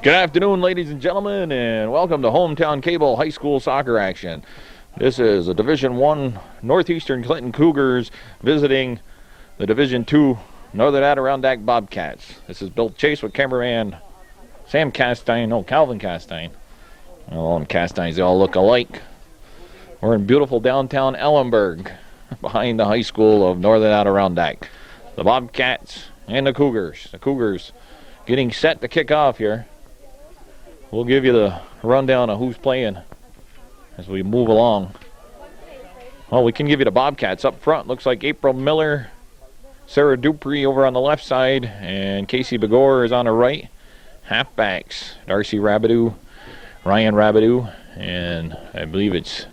Good afternoon, ladies and gentlemen, and welcome to Hometown Cable High School soccer action. This is a Division I Northeastern Clinton Cougars visiting the Division II Northern Adirondack Bobcats. This is Bill Chase with cameraman Calvin Castine. All them Castines, they all look alike. We're in beautiful downtown Ellenburg, behind the high school of Northern Adirondack. The Bobcats and the Cougars. The Cougars getting set to kick off here. We'll give you the rundown of who's playing as we move along. Well, we can give you the Bobcats up front. Looks like April Miller, Sarah Dupree over on the left side, and Casey Begor is on the right. Halfbacks, Darcy Rabideau, Ryan Rabideau, and I believe it's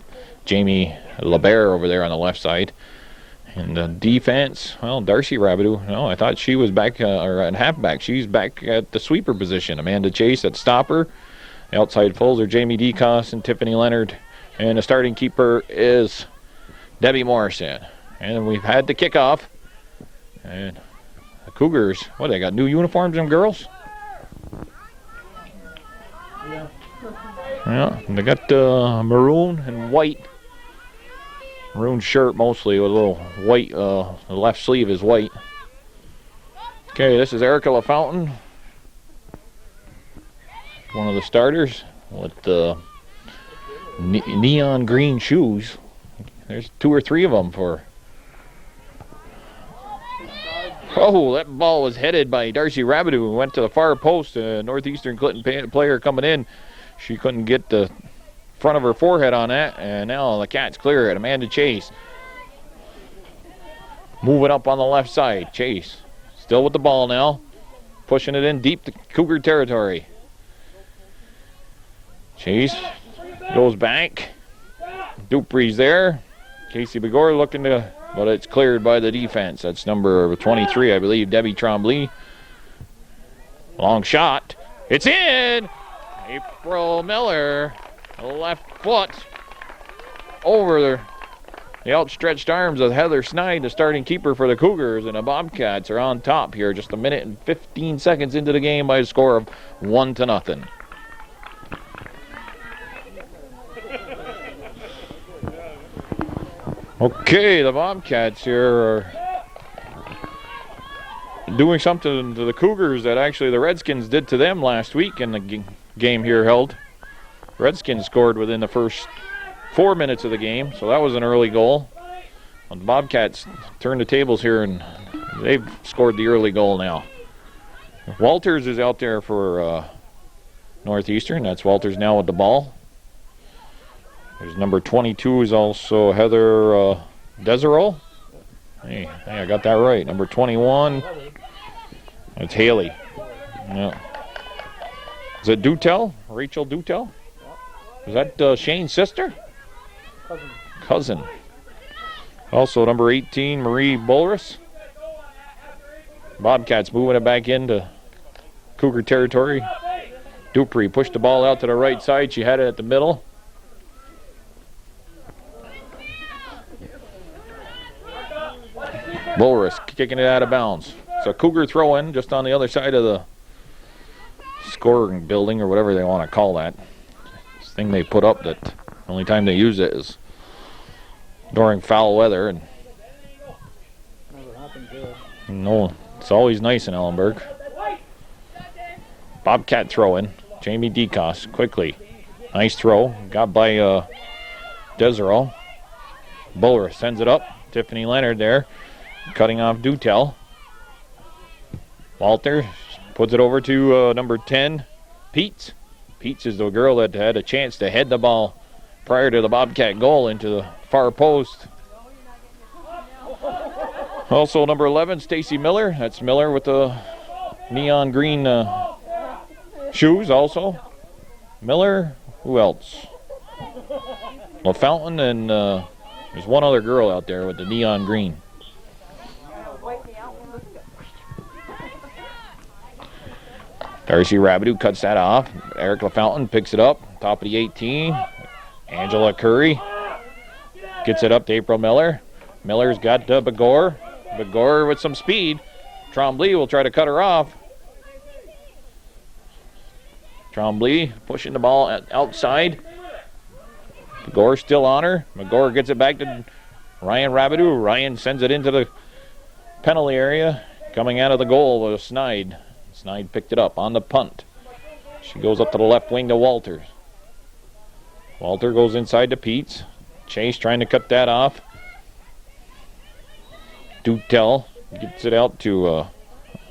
Jamie LeBaire over there on the left side. And the defense, well, Darcy Rabideau, no, I thought she was back or at halfback. She's back at the sweeper position. Amanda Chase at stopper. The outside fulls are Jamie DeCoss and Tiffany Leonard. And the starting keeper is Debbie Morrison. And we've had the kickoff. And the Cougars, what, they got new uniforms, them girls? Yeah, they got maroon and white. Maroon shirt mostly with a little white, the left sleeve is white. Okay, this is Erica LaFountain, one of the starters with the neon green shoes. There's 2 or 3 of them for. Oh, that ball was headed by Darcy Rabideau, who went to the far post. Northeastern Clinton player coming in. She couldn't get the front of her forehead on that, and now the Cats clear it. Amanda Chase moving up on the left side. Chase still with the ball now, pushing it in deep to Cougar territory. Chase goes back. Dupree's there. Casey Begor looking to, but it's cleared by the defense. That's number 23, I believe, Debbie Trombley. Long shot. It's in! April Miller, left foot over the outstretched arms of Heather Snide, the starting keeper for the Cougars, and the Bobcats are on top here just a minute and 15 seconds into the game by a score of 1-0. Okay, the Bobcats here are doing something to the Cougars that actually the Redskins did to them last week in the game here held. Redskins scored within the first 4 minutes of the game, so that was an early goal. The Bobcats turned the tables here, and they've scored the early goal now. Walters is out there for Northeastern. That's Walters now with the ball. There's number 22 is also Heather Deserol. Hey, I got that right. Number 21, it's Haley. Yeah. Is it Dutel? Rachel Dutel? Is that Shane's sister? Cousin. Also number 18, Marie Bulris. Bobcats moving it back into Cougar territory. Dupree pushed the ball out to the right side. She had it at the middle. Bulris kicking it out of bounds. So Cougar throw-in just on the other side of the scoring building, or whatever they want to call that. This thing they put up that the only time they use it is during foul weather. And no, it's always nice in Ellenburg. Bobcat throw-in. Jamie DeCoss quickly. Nice throw. Got by Deserol. Bulris sends it up. Tiffany Leonard there. Cutting off Dutel. Walter puts it over to number 10, Peets. Peets is the girl that had a chance to head the ball prior to the Bobcat goal into the far post. Also number 11, Stacy Miller. That's Miller with the neon green shoes also. Miller, who else? LaFountain, and there's one other girl out there with the neon green. Darcy Rabideau cuts that off. Eric LaFountain picks it up. Top of the 18. Angela Curry gets it up to April Miller. Miller's got Begor. Begor with some speed. Trombley will try to cut her off. Trombley pushing the ball outside. McGore still on her. McGore gets it back to Ryan Rabideau. Ryan sends it into the penalty area. Coming out of the goal was Snide. Snide picked it up on the punt. She goes up to the left wing to Walter. Walter goes inside to Peets. Chase trying to cut that off. Dutel gets it out to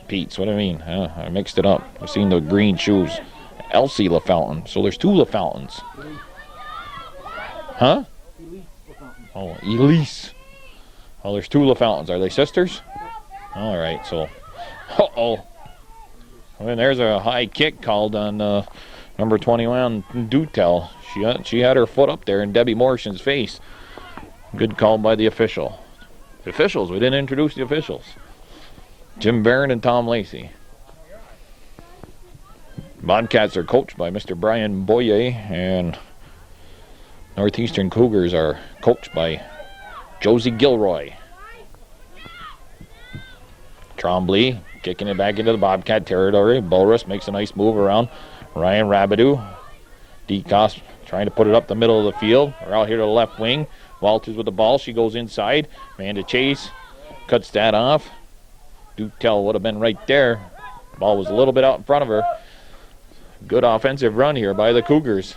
Peets. What do I mean? I mixed it up. I've seen the green shoes. Elsie LaFountain. So there's two LaFountains. Huh? Oh, Elise. Oh, there's two LaFountains. Are they sisters? All right, so. Uh-oh. And there's a high kick called on number 21, Dutel. She had her foot up there in Debbie Morrison's face. Good call by the official. The officials, we didn't introduce the officials. Jim Barron and Tom Lacey. Bobcats are coached by Mr. Brian Boyer, and Northeastern Cougars are coached by Josie Gilroy. Trombley kicking it back into the Bobcat territory. Bulrus makes a nice move around Ryan Rabideau. DeCoste trying to put it up the middle of the field. We're out here to the left wing. Walters with the ball. She goes inside. Amanda Chase cuts that off. Dutel would have been right there. Ball was a little bit out in front of her. Good offensive run here by the Cougars.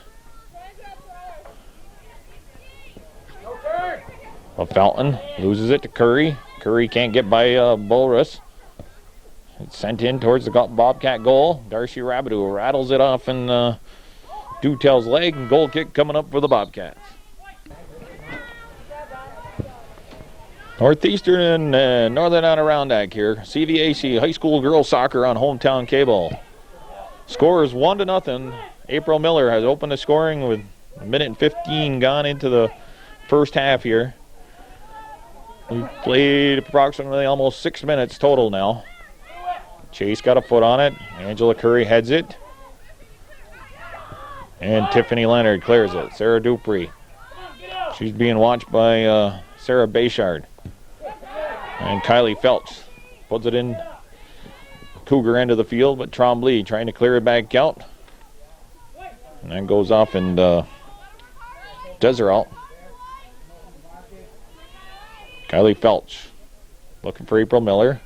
A Fountain loses it to Curry. Curry can't get by Bulrus. It's sent in towards the Bobcat goal. Darcy Rabideau rattles it off in Dutel's leg, and goal kick coming up for the Bobcats. Northeastern and Northern Adirondack here. CVAC High School Girls Soccer on Hometown Cable. Score is 1-0. April Miller has opened the scoring with 1:15 gone into the first half here. We played approximately almost 6 minutes total now. Chase got a foot on it. Angela Curry heads it. And Tiffany Leonard clears it. Sarah Dupree. She's being watched by Sarah Bayshard. And Kylie Phelps puts it in Cougar end of the field, but Trombley trying to clear it back out. And that goes off and Deseret. Kylie Phelps looking for April Miller.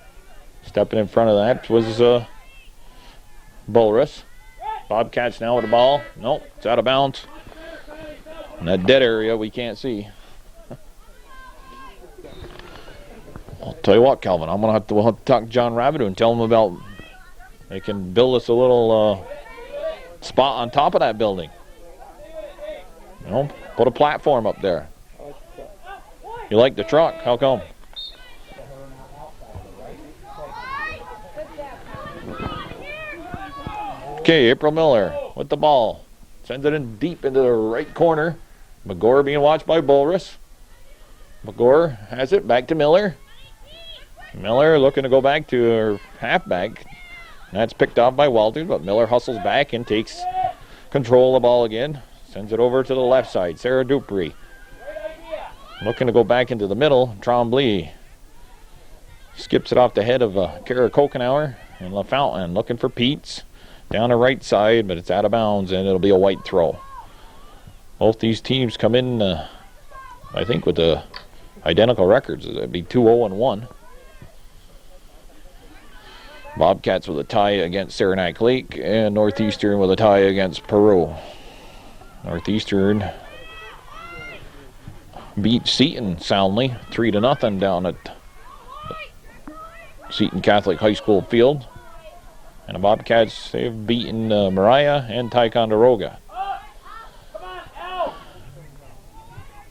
Stepping in front of that was Bulrus. Bobcats now with the ball. Nope, it's out of bounds. In that dead area we can't see. I'll tell you what, Calvin, we'll have to talk to John Rabideau and tell him about they can build us a little spot on top of that building. You know, put a platform up there. You like the truck? How come? Okay, April Miller with the ball. Sends it in deep into the right corner. McGore being watched by Bulrus. McGore has it back to Miller. Miller looking to go back to her halfback. That's picked off by Walters, but Miller hustles back and takes control of the ball again. Sends it over to the left side. Sarah Dupree looking to go back into the middle. Trombley skips it off the head of Kara Kokenauer. And LaFountain looking for Peets. Down the right side, but it's out of bounds, and it'll be a white throw. Both these teams come in, I think, with the identical records. It'd be 2-0-1. Bobcats with a tie against Saranac Lake, and Northeastern with a tie against Peru. Northeastern beat Seton soundly, 3-0 down at Seton Catholic High School field. And the Bobcats, they've beaten Mariah and Ticonderoga.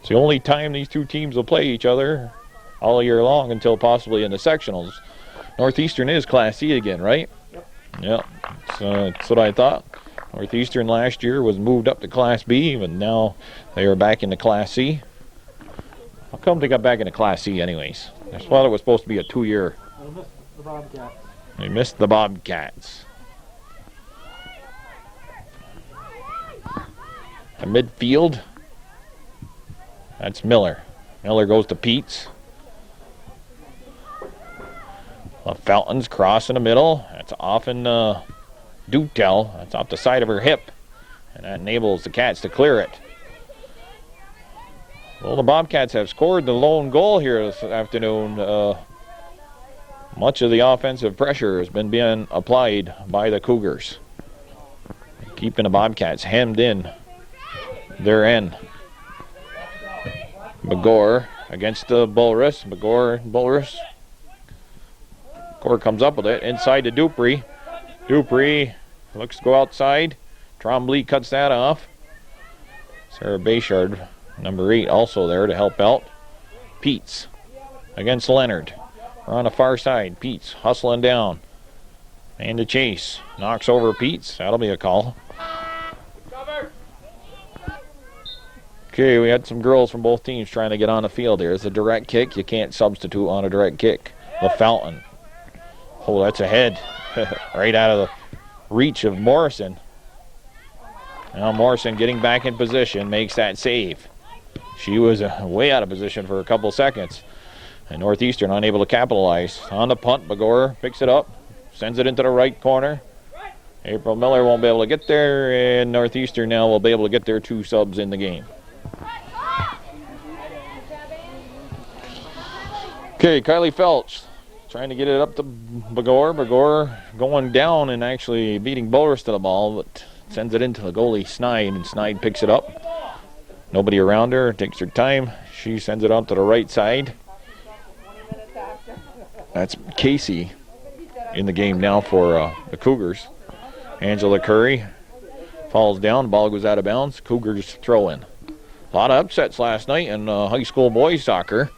It's the only time these two teams will play each other all year long until possibly in the sectionals. Northeastern is Class C again, right? Yep. So that's what I thought. Northeastern last year was moved up to Class B, but now they are back into Class C. How come they got back into Class C anyways? I thought it was supposed to be a 2-year. They missed the Bobcats. The midfield. That's Miller. Miller goes to Peets. Fountains cross in the middle. That's off in do tell. That's off the side of her hip, and that enables the Cats to clear it. Well, the Bobcats have scored the lone goal here this afternoon. Much of the offensive pressure has been being applied by the Cougars, keeping the Bobcats hemmed in their end. Begor against the Bulruss. Bulruss comes up with it inside to Dupree. Dupree looks to go outside. Trombley cuts that off. Sarah Bayshard, number 8, also there to help out. Peets against Leonard. We're on the far side. Peets hustling down. And to chase. Knocks over Peets. That'll be a call. Okay, we had some girls from both teams trying to get on the field here. It's a direct kick. You can't substitute on a direct kick. LaFountain. Oh, that's a head. Right out of the reach of Morrison. Now Morrison getting back in position makes that save. She was way out of position for a couple seconds. And Northeastern unable to capitalize. On the punt, Begor picks it up. Sends it into the right corner. April Miller won't be able to get there. And Northeastern now will be able to get their 2 subs in the game. Okay, Kylie Felch trying to get it up to Begor. Begor going down and actually beating Bulruss to the ball, but sends it into the goalie Snide, and Snide picks it up. Nobody around her, takes her time. She sends it out to the right side. That's Casey in the game now for the Cougars. Angela Curry falls down, ball goes out of bounds. Cougars throw in. A lot of upsets last night in high school boys soccer.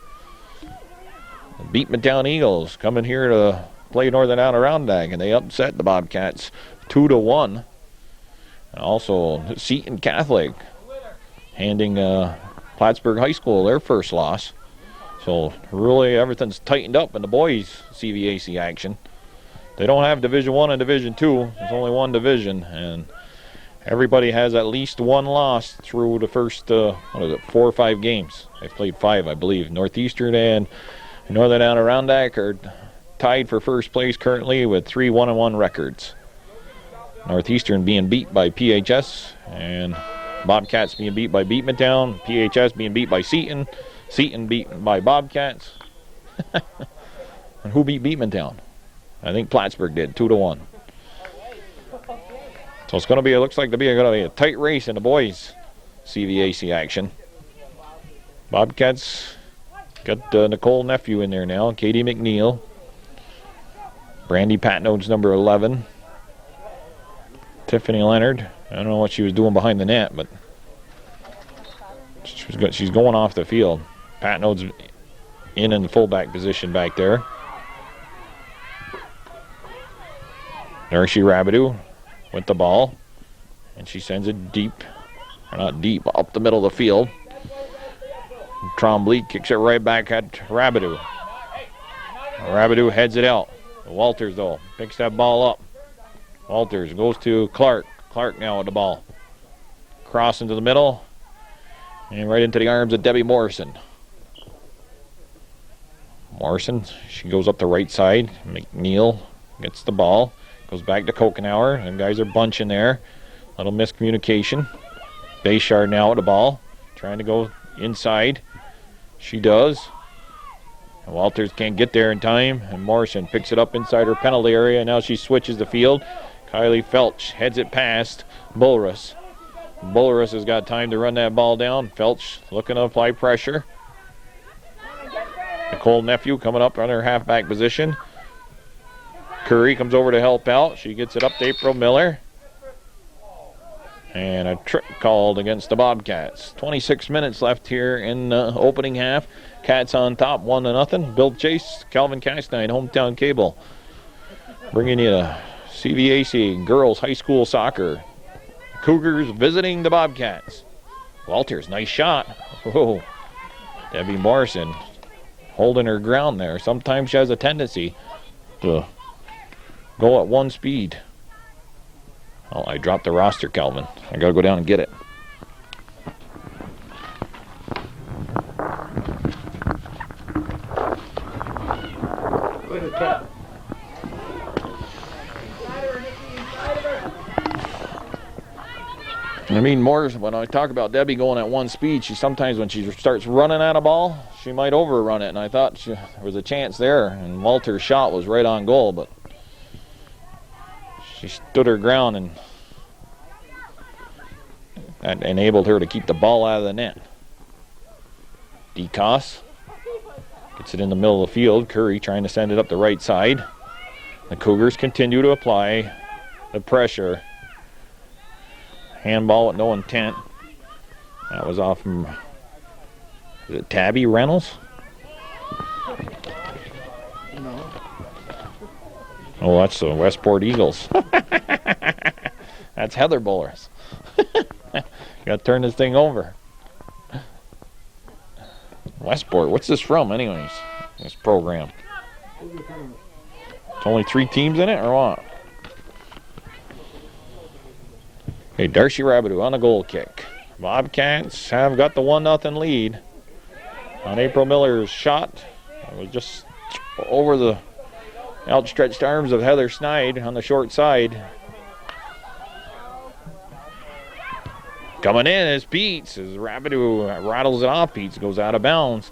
Beatmantown Eagles coming here to play Northern Adirondack, and they upset the Bobcats 2-1. And also Seton Catholic handing Plattsburgh High School their first loss. So really everything's tightened up in the boys CVAC action. They don't have Division 1 and Division 2. There's only one division, and everybody has at least one loss through the first 4 or 5 games. They've played 5, I believe. Northeastern and Northern Adirondack are tied for first place currently with 3 1-1 records. Northeastern being beat by PHS, and Bobcats being beat by Beatmantown, PHS being beat by Seton, Seton beat by Bobcats. And who beat Beatmantown? I think Plattsburgh did, 2-1. So it's going to be, it looks like going to be a tight race in the boys CVAC action. Bobcats got Nicole Nephew in there now, Katie McNeil. Brandy Patnode's number 11. Tiffany Leonard. I don't know what she was doing behind the net, but she's going off the field. Patnode's in the fullback position back there. Nursey Rabidou with the ball, and she sends it deep, or not deep, up the middle of the field. Trombley kicks it right back at Rabidou. Rabidou heads it out. Walters, though, picks that ball up. Walters goes to Clark. Clark now with the ball. Cross into the middle, and right into the arms of Debbie Morrison. Morrison, she goes up the right side. McNeil gets the ball. Goes back to Kokenauer. Them guys are bunching there. Little miscommunication. Bayshard now with the ball. Trying to go inside. She does. And Walters can't get there in time. And Morrison picks it up inside her penalty area. Now she switches the field. Kylie Felch heads it past Bulruss. Bulruss has got time to run that ball down. Felch looking to apply pressure. Nicole Nephew coming up on her halfback position. Curry comes over to help out. She gets it up to April Miller. And a trick called against the Bobcats. 26 minutes left here in the opening half. Cats on top, 1-0. Bill Chase, Calvin Castine, Hometown Cable. Bringing you CVAC Girls High School Soccer. Cougars visiting the Bobcats. Walters, nice shot. Whoa. Debbie Morrison holding her ground there. Sometimes she has a tendency to go at one speed. Oh, I dropped the roster, Calvin. I got to go down and get it. I mean, more when I talk about Debbie going at one speed, she sometimes when she starts running at a ball, she might overrun it. And I thought there was a chance there, and Walter's shot was right on goal, but she stood her ground, and that enabled her to keep the ball out of the net. DeCoss gets it in the middle of the field. Curry trying to send it up the right side. The Cougars continue to apply the pressure. Handball with no intent. That was off from, is it Tabby Reynolds? No. Oh, that's the Westport Eagles. That's Heather Bowlers. Got to turn this thing over. Westport, what's this from anyways, this program? It's only 3 teams in it, or what? Okay, Darcy Rabideau on the goal kick. Bobcats have got the 1-0 lead on April Miller's shot. It was just over the outstretched arms of Heather Snide on the short side. Coming in is Peets, as Rabideau rattles it off. Peets goes out of bounds.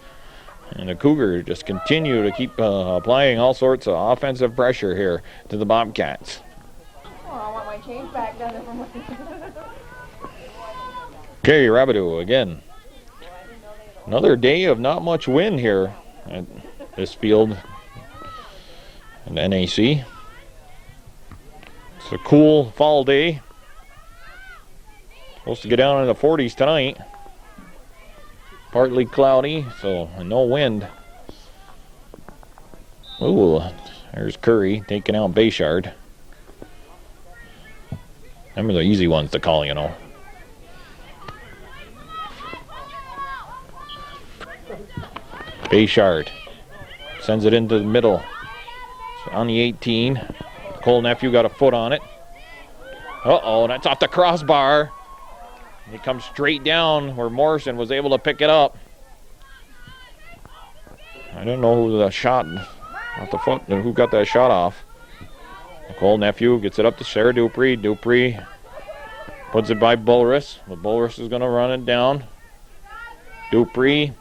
And the Cougar just continue to keep applying all sorts of offensive pressure here to the Bobcats. Oh, I want my change back down there from Okay, Rabideau again. Another day of not much wind here at this field in NAC. It's a cool fall day. Supposed to get down in the 40s tonight. Partly cloudy, so no wind. Ooh, there's Curry taking out Bayshard. Remember the easy ones to call, you know. Bayshard sends it into the middle. It's on the 18. Cole Nephew got a foot on it. Uh-oh, that's off the crossbar. It comes straight down where Morrison was able to pick it up. I don't know who the shot off the foot, who got that shot off. Cole Nephew gets it up to Sarah Dupree. Dupree puts it by Bulris. But Bulris is going to run it down. Dupree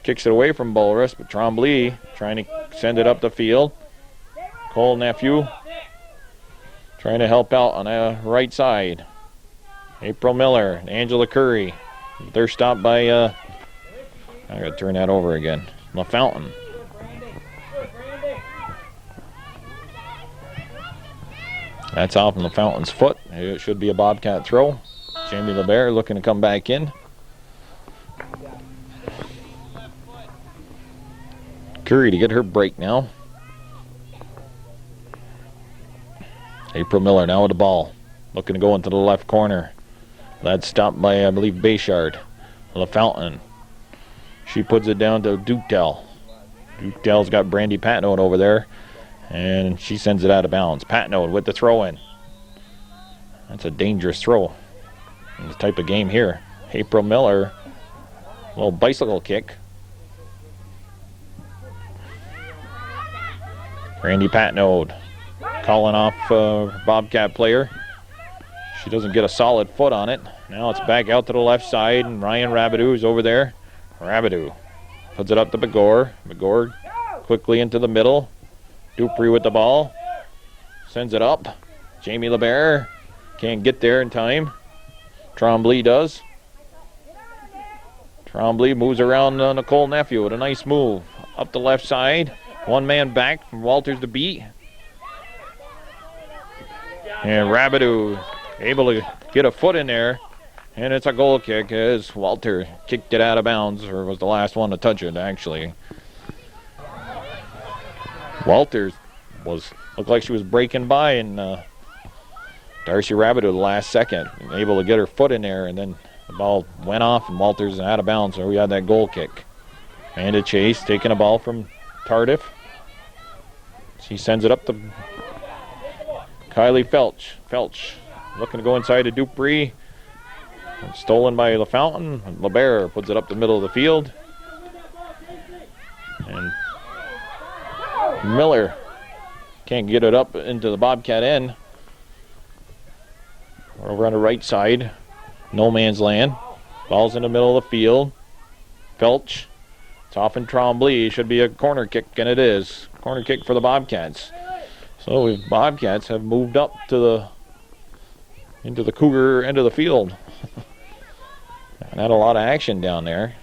kicks it away from Bulris, but Tremblay trying to send it up the field. Cole Nephew trying to help out on the right side. April Miller and Angela Curry. They're stopped by, I got to turn that over again. LaFountain. That's off on LaFountain's foot. It should be a Bobcat throw. Jamie LeBaire looking to come back in. Curry to get her break now. April Miller now with the ball. Looking to go into the left corner. That's stopped by, I believe, Bayshard. LaFountain. She puts it down to Dutel. Dutel's got Brandy Patnode over there. And she sends it out of bounds. Patnode with the throw in. That's a dangerous throw in this type of game here. April Miller. A little bicycle kick. Brandy Patnode calling off Bobcat player. She doesn't get a solid foot on it. Now it's back out to the left side, and Ryan Rabideau is over there. Rabideau puts it up to Begor. Begor quickly into the middle. Dupree with the ball. Sends it up. Jamie LeBaire can't get there in time. Tremblay does. Tremblay moves around Nicole Nephew with a nice move. Up the left side. One man back from Walters to beat. And Rabideau able to get a foot in there. And it's a goal kick as Walter kicked it out of bounds, or was the last one to touch it, actually. Walters looked like she was breaking by, and Darcy Rabideau the last second, able to get her foot in there, and then the ball went off and Walters out of bounds, so we had that goal kick. Amanda Chase taking a ball from Tardif. She sends it up to Kylie Felch. Felch looking to go inside to Dupree. Stolen by LaFountain. LeBaire puts it up the middle of the field. And Miller can't get it up into the Bobcat end. Over on the right side. No man's land. Ball's in the middle of the field. Felch. It's off in Trombley. Should be a corner kick, and it is. Corner kick for the Bobcats. So Bobcats have moved up to into the Cougar end of the field. And had a lot of action down there.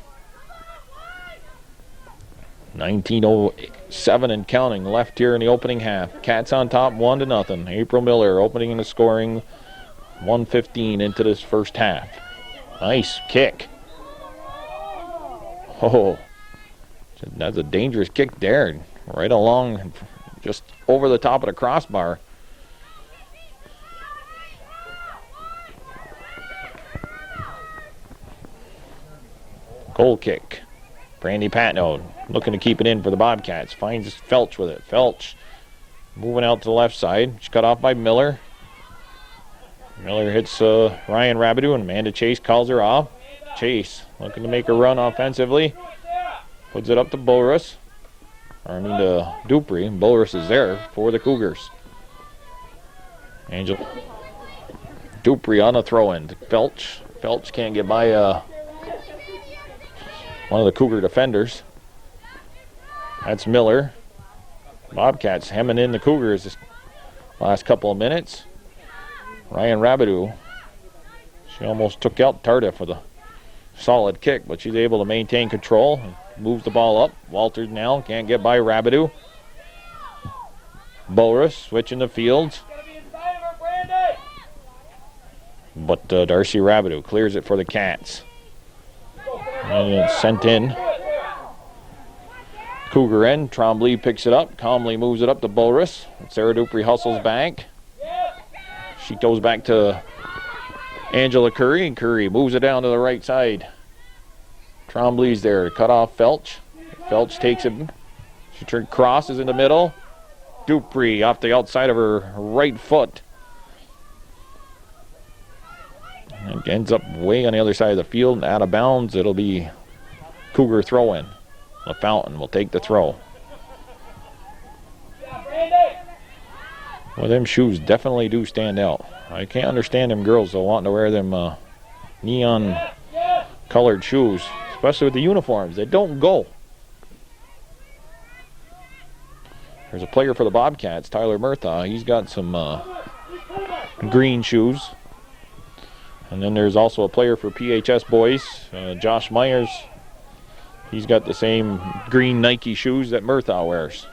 19:07 and counting left here in the opening half. Cats on top 1-0. April Miller opening the scoring. 1:15 into this first half. Nice kick. Oh, that's a dangerous kick there. Right along, just over the top of the crossbar. Goal kick. Brandy Patno looking to keep it in for the Bobcats. Finds Felch with it. Felch moving out to the left side. She's cut off by Miller. Miller hits Ryan Rabideau, and Amanda Chase calls her off. Chase looking to make a run offensively. Puts it up to Boris. To Dupree. Boris is there for the Cougars. Angel Dupree on a throw-in to Felch. Felch can't get by one of the Cougar defenders. That's Miller. Bobcats hemming in the Cougars this last couple of minutes. Ryan Rabideau. She almost took out Tardif with a solid kick, but she's able to maintain control. Moves the ball up. Walters now can't get by Rabideau. Boris switching the fields. But Darcy Rabideau clears it for the Cats. And it's sent in. Cougar end. Trombley picks it up. Calmly moves it up to Boris. Sarah Dupree hustles back. She goes back to Angela Curry, and Curry moves it down to the right side. Trombley's there to cut off Felch. Felch takes it. She crosses in the middle. Dupree off the outside of her right foot. And ends up way on the other side of the field and out of bounds. It'll be Cougar throw-in. LaFountain will take the throw. Well, them shoes definitely do stand out. I can't understand them girls though wanting to wear them neon colored shoes, especially with the uniforms. They don't go. There's a player for the Bobcats, Tyler Murthaugh. He's got some green shoes. And then there's also a player for PHS boys, Josh Myers. He's got the same green Nike shoes that Murthaugh wears.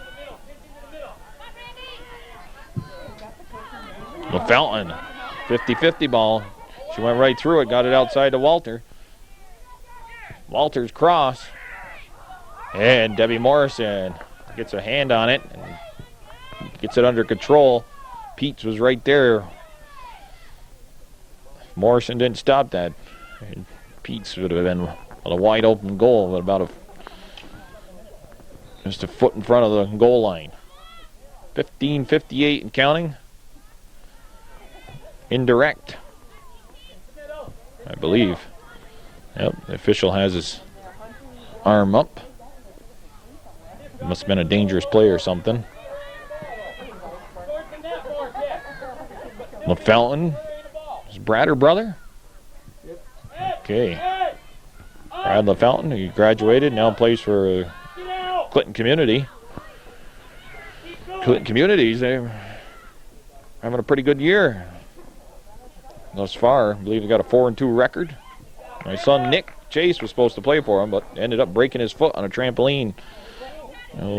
LaFountain, 50-50 ball. She went right through it, got it outside to Walter. Walter's cross. And Debbie Morrison gets a hand on it and gets it under control. Peets was right there. Morrison didn't stop that. Peets would have been a wide open goal, but about just a foot in front of the goal line. 15:58 and counting. Indirect, I believe. Yep, the official has his arm up. Must have been a dangerous play or something. LaFountain. Is Brad her brother? Okay. Brad LaFountain, who graduated, now plays for Clinton Community. Clinton Communities, they're having a pretty good year thus far. I believe they got a 4-2 record. My son Nick Chase was supposed to play for him, but ended up breaking his foot on a trampoline.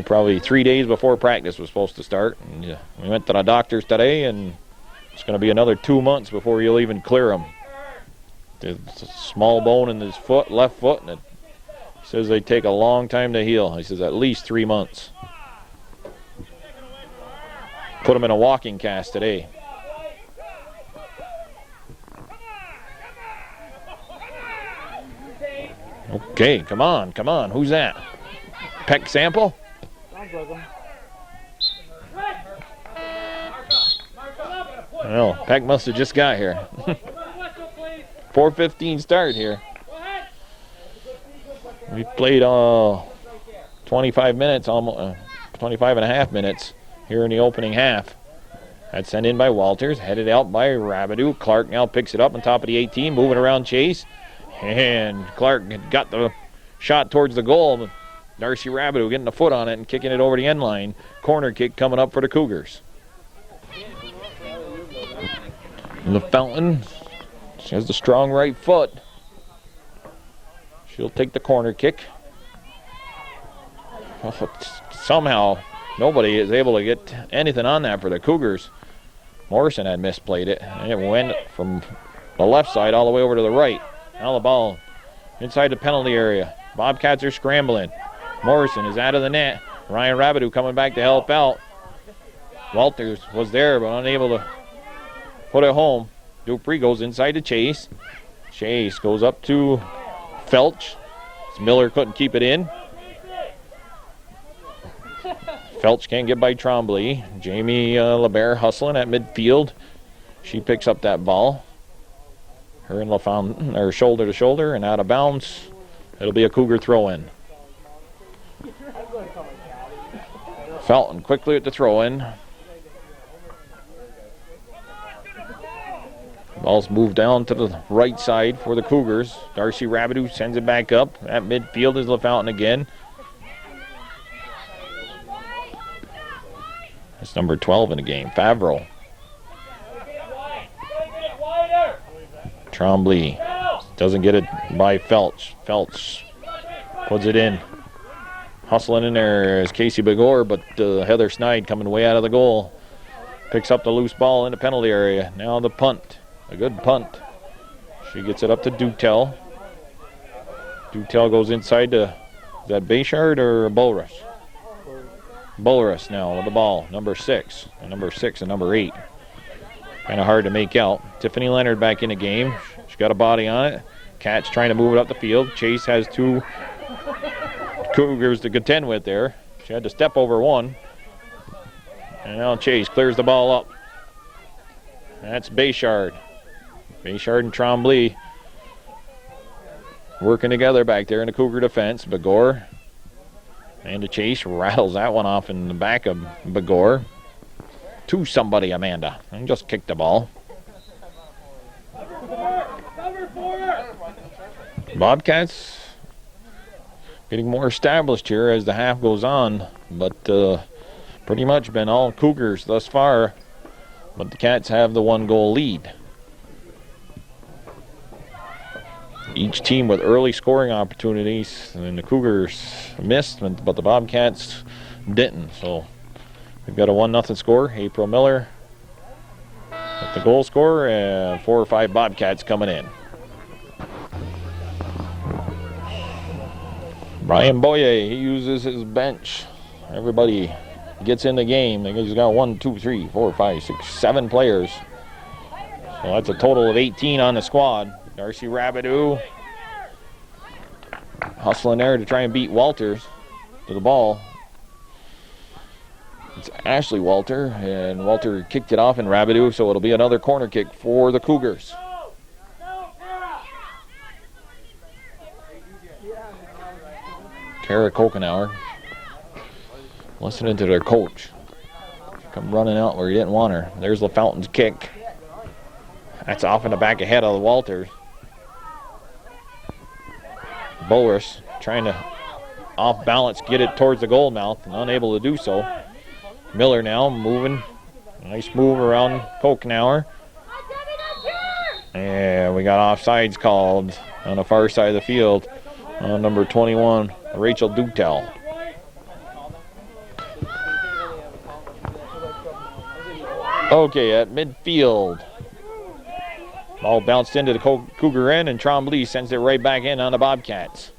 Probably 3 days before practice was supposed to start. And, we went to the doctors today, and it's going to be another 2 months before you'll even clear him. It's a small bone in his foot, left foot, and he says they take a long time to heal. He says at least 3 months. Put him in a walking cast today. Okay, come on. Who's that? Peck Sample? Sounds like him. Well, Peck must have just got here. 4:15 start here. We played 25 minutes, almost 25 and a half minutes here in the opening half. That's sent in by Walters, headed out by Rabideau. Clark now picks it up on top of the 18, moving around Chase. And Clark got the shot towards the goal. Darcy Rabideau getting a foot on it and kicking it over the end line. Corner kick coming up for the Cougars. The Fountain, she has the strong right foot. She'll take the corner kick. Somehow nobody is able to get anything on that for the Cougars. Morrison had misplayed it, and it went from the left side all the way over to the right. Now the ball inside the penalty area. Bobcats are scrambling. Morrison is out of the net. Ryan Rabideau coming back to help out. Walters was there but unable to put it home. Dupree goes inside to Chase. Chase goes up to Felch. Miller couldn't keep it in. Felch can't get by Trombley. Jamie LeBaire hustling at midfield. She picks up that ball. Her and LaFountain are shoulder to shoulder and out of bounds. It'll be a Cougar throw-in. Felton quickly at the throw-in. Ball's moved down to the right side for the Cougars. Darcy Rabideau sends it back up. At midfield is LaFountain again. That's number 12 in the game, Favreau. Trombley doesn't get it by Felch. Felch puts it in. Hustling in there is Casey Begor, but Heather Snide coming way out of the goal. Picks up the loose ball in the penalty area. Now the punt. A good punt. She gets it up to Dutel. Dutel goes inside to, is that Bayshard or Bulrush? Bulrush now with the ball. Number 6 and number 8. Kind of hard to make out. Tiffany Leonard back in the game. She's got a body on it. Cat's trying to move it up the field. Chase has 2 Cougars to contend with there. She had to step over one. And now Chase clears the ball up. That's Bayshard. Bayshard and Trombley working together back there in the Cougar defense. Begor and the Chase rattles that one off in the back of Begor. To somebody, Amanda, and just kick the ball. Bobcats getting more established here as the half goes on, but pretty much been all Cougars thus far, but the Cats have the 1-goal lead. Each team with early scoring opportunities, and the Cougars missed, but the Bobcats didn't. So we've got a 1-0 score. April Miller at the goal scorer, and 4 or 5 Bobcats coming in. Brian Boye, he uses his bench. Everybody gets in the game. He's got 1, 2, 3, 4, 5, 6, 7 players. So that's a total of 18 on the squad. Darcy Rabideau hustling there to try and beat Walters to the ball. It's Ashley Walter, and Walter kicked it off in Rabideau, so it'll be another corner kick for the Cougars. Kara Kokenauer listening to their coach. Come running out where he didn't want her. There's LaFountain's kick. That's off in the back ahead of the Walters. Boris trying to off balance get it towards the goal mouth and unable to do so. Miller now moving. Nice move around Kokenauer. And we got offsides called on the far side of the field on number 21, Rachel Dutel. Okay, at midfield. Ball bounced into the Cougar end, and Trombley sends it right back in on the Bobcats.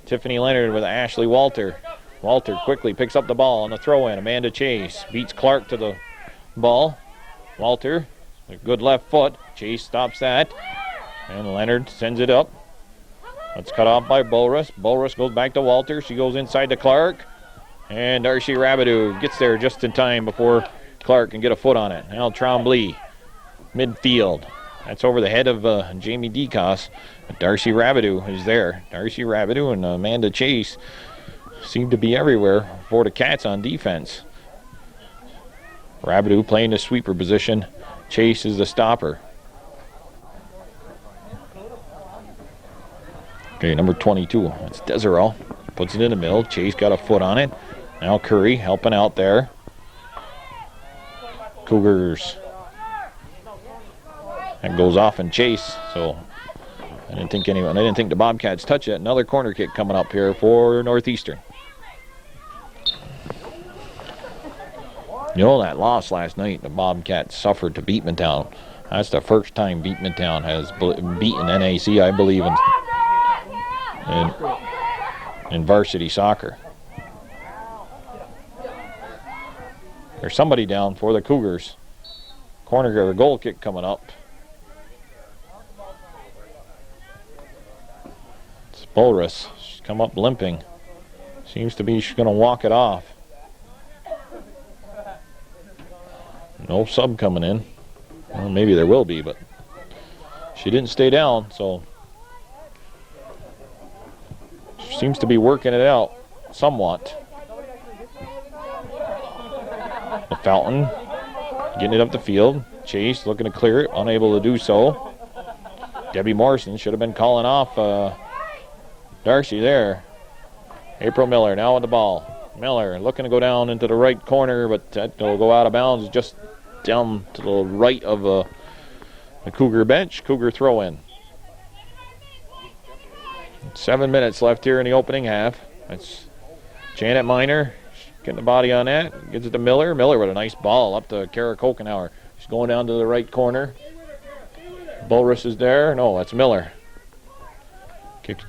Tiffany Leonard with Ashley Walter. Walter quickly picks up the ball on the throw-in. Amanda Chase beats Clark to the ball. Walter, a good left foot. Chase stops that. And Leonard sends it up. That's cut off by Bolrus. Bolrus goes back to Walter. She goes inside to Clark. And Darcy Rabideau gets there just in time before Clark can get a foot on it. Now Trombley, midfield. That's over the head of Jamie Decos. Darcy Rabideau is there. Darcy Rabideau and Amanda Chase seem to be everywhere for the Cats on defense. Rabideau playing the sweeper position. Chase is the stopper. Okay, number 22. That's Desereau. Puts it in the middle. Chase got a foot on it. Now Curry helping out there. Cougars. That goes off and Chase. So I didn't think the Bobcats touch it. Another corner kick coming up here for Northeastern. You know, that loss last night, the Bobcats suffered to Beatmantown. That's the first time Beatmantown has beaten NAC, I believe, in varsity soccer. There's somebody down for the Cougars. Corner or goal kick coming up. It's Bolrus. She's come up limping. Seems to be she's going to walk it off. No sub coming in. Well, maybe there will be, but she didn't stay down, so she seems to be working it out somewhat. The Fountain getting it up the field. Chase looking to clear it, unable to do so. Debbie Morrison should have been calling off Darcy there. April Miller now with the ball. Miller looking to go down into the right corner, but that will go out of bounds just down to the right of the Cougar bench. Cougar throw in. 7 minutes left here in the opening half. That's Janet Miner getting the body on that. Gets it to Miller. Miller with a nice ball up to Kara Kokenauer. She's going down to the right corner. Bolrus is there. No, that's Miller. Kick.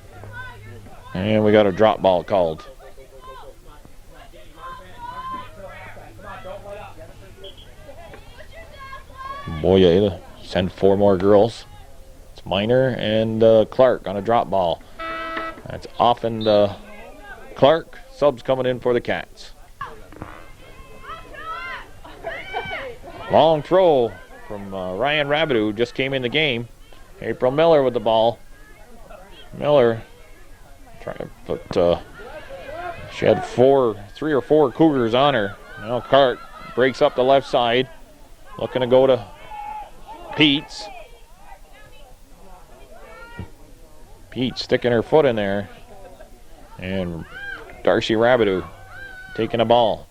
And we got a drop ball called. Boye send 4 more girls. It's Miner and Clark on a drop ball. That's off and Clark. Subs coming in for the Cats. Long throw from Ryan Rabideau, who just came in the game. April Miller with the ball. Miller trying to put, she had 3 or 4 Cougars on her. Now Clark breaks up the left side. Looking to go to Peets. Peets sticking her foot in there. And Darcy Rabideau taking a ball.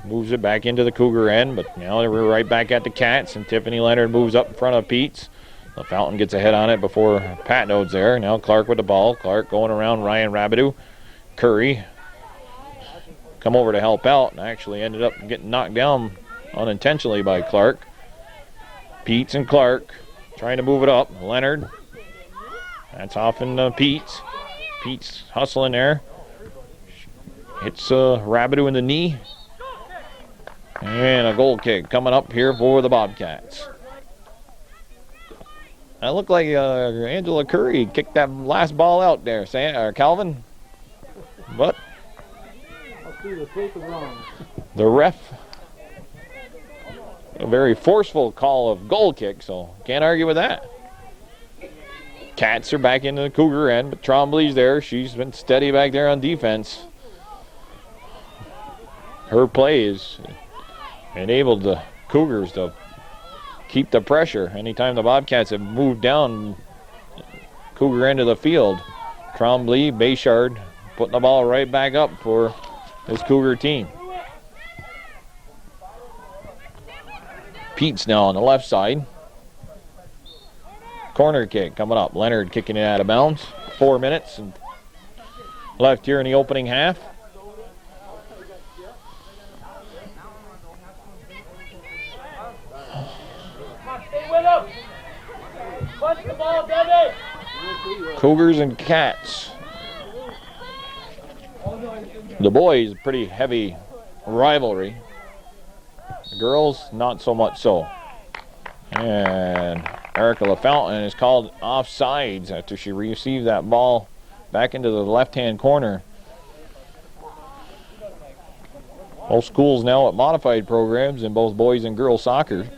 Moves it back into the Cougar end, but now we're right back at the Cats, and Tiffany Leonard moves up in front of Peets. The Fountain gets a head on it before Pat Node's there. Now Clark with the ball. Clark going around Ryan Rabideau. Curry come over to help out and actually ended up getting knocked down unintentionally by Clark. Peets and Clark trying to move it up. Leonard. That's off in Peets. Peets hustling there. Hits Rabideau in the knee. And a goal kick coming up here for the Bobcats. That looked like Angela Curry kicked that last ball out there, Calvin. But the ref, a very forceful call of goal kick, so can't argue with that. Cats are back into the Cougar end, but Trombley's there. She's been steady back there on defense. Her play has enabled the Cougars to keep the pressure. Anytime the Bobcats have moved down Cougar end of the field, Trombley, Bayshard putting the ball right back up for this Cougar team. Peets now on the left side. Corner kick coming up. Leonard kicking it out of bounds. 4 minutes left here in the opening half. Cougars and Cats. The boys, pretty heavy rivalry. The girls, not so much so. And Erica LaFountain is called offsides after she received that ball back into the left-hand corner. Both schools now at modified programs in both boys and girls soccer.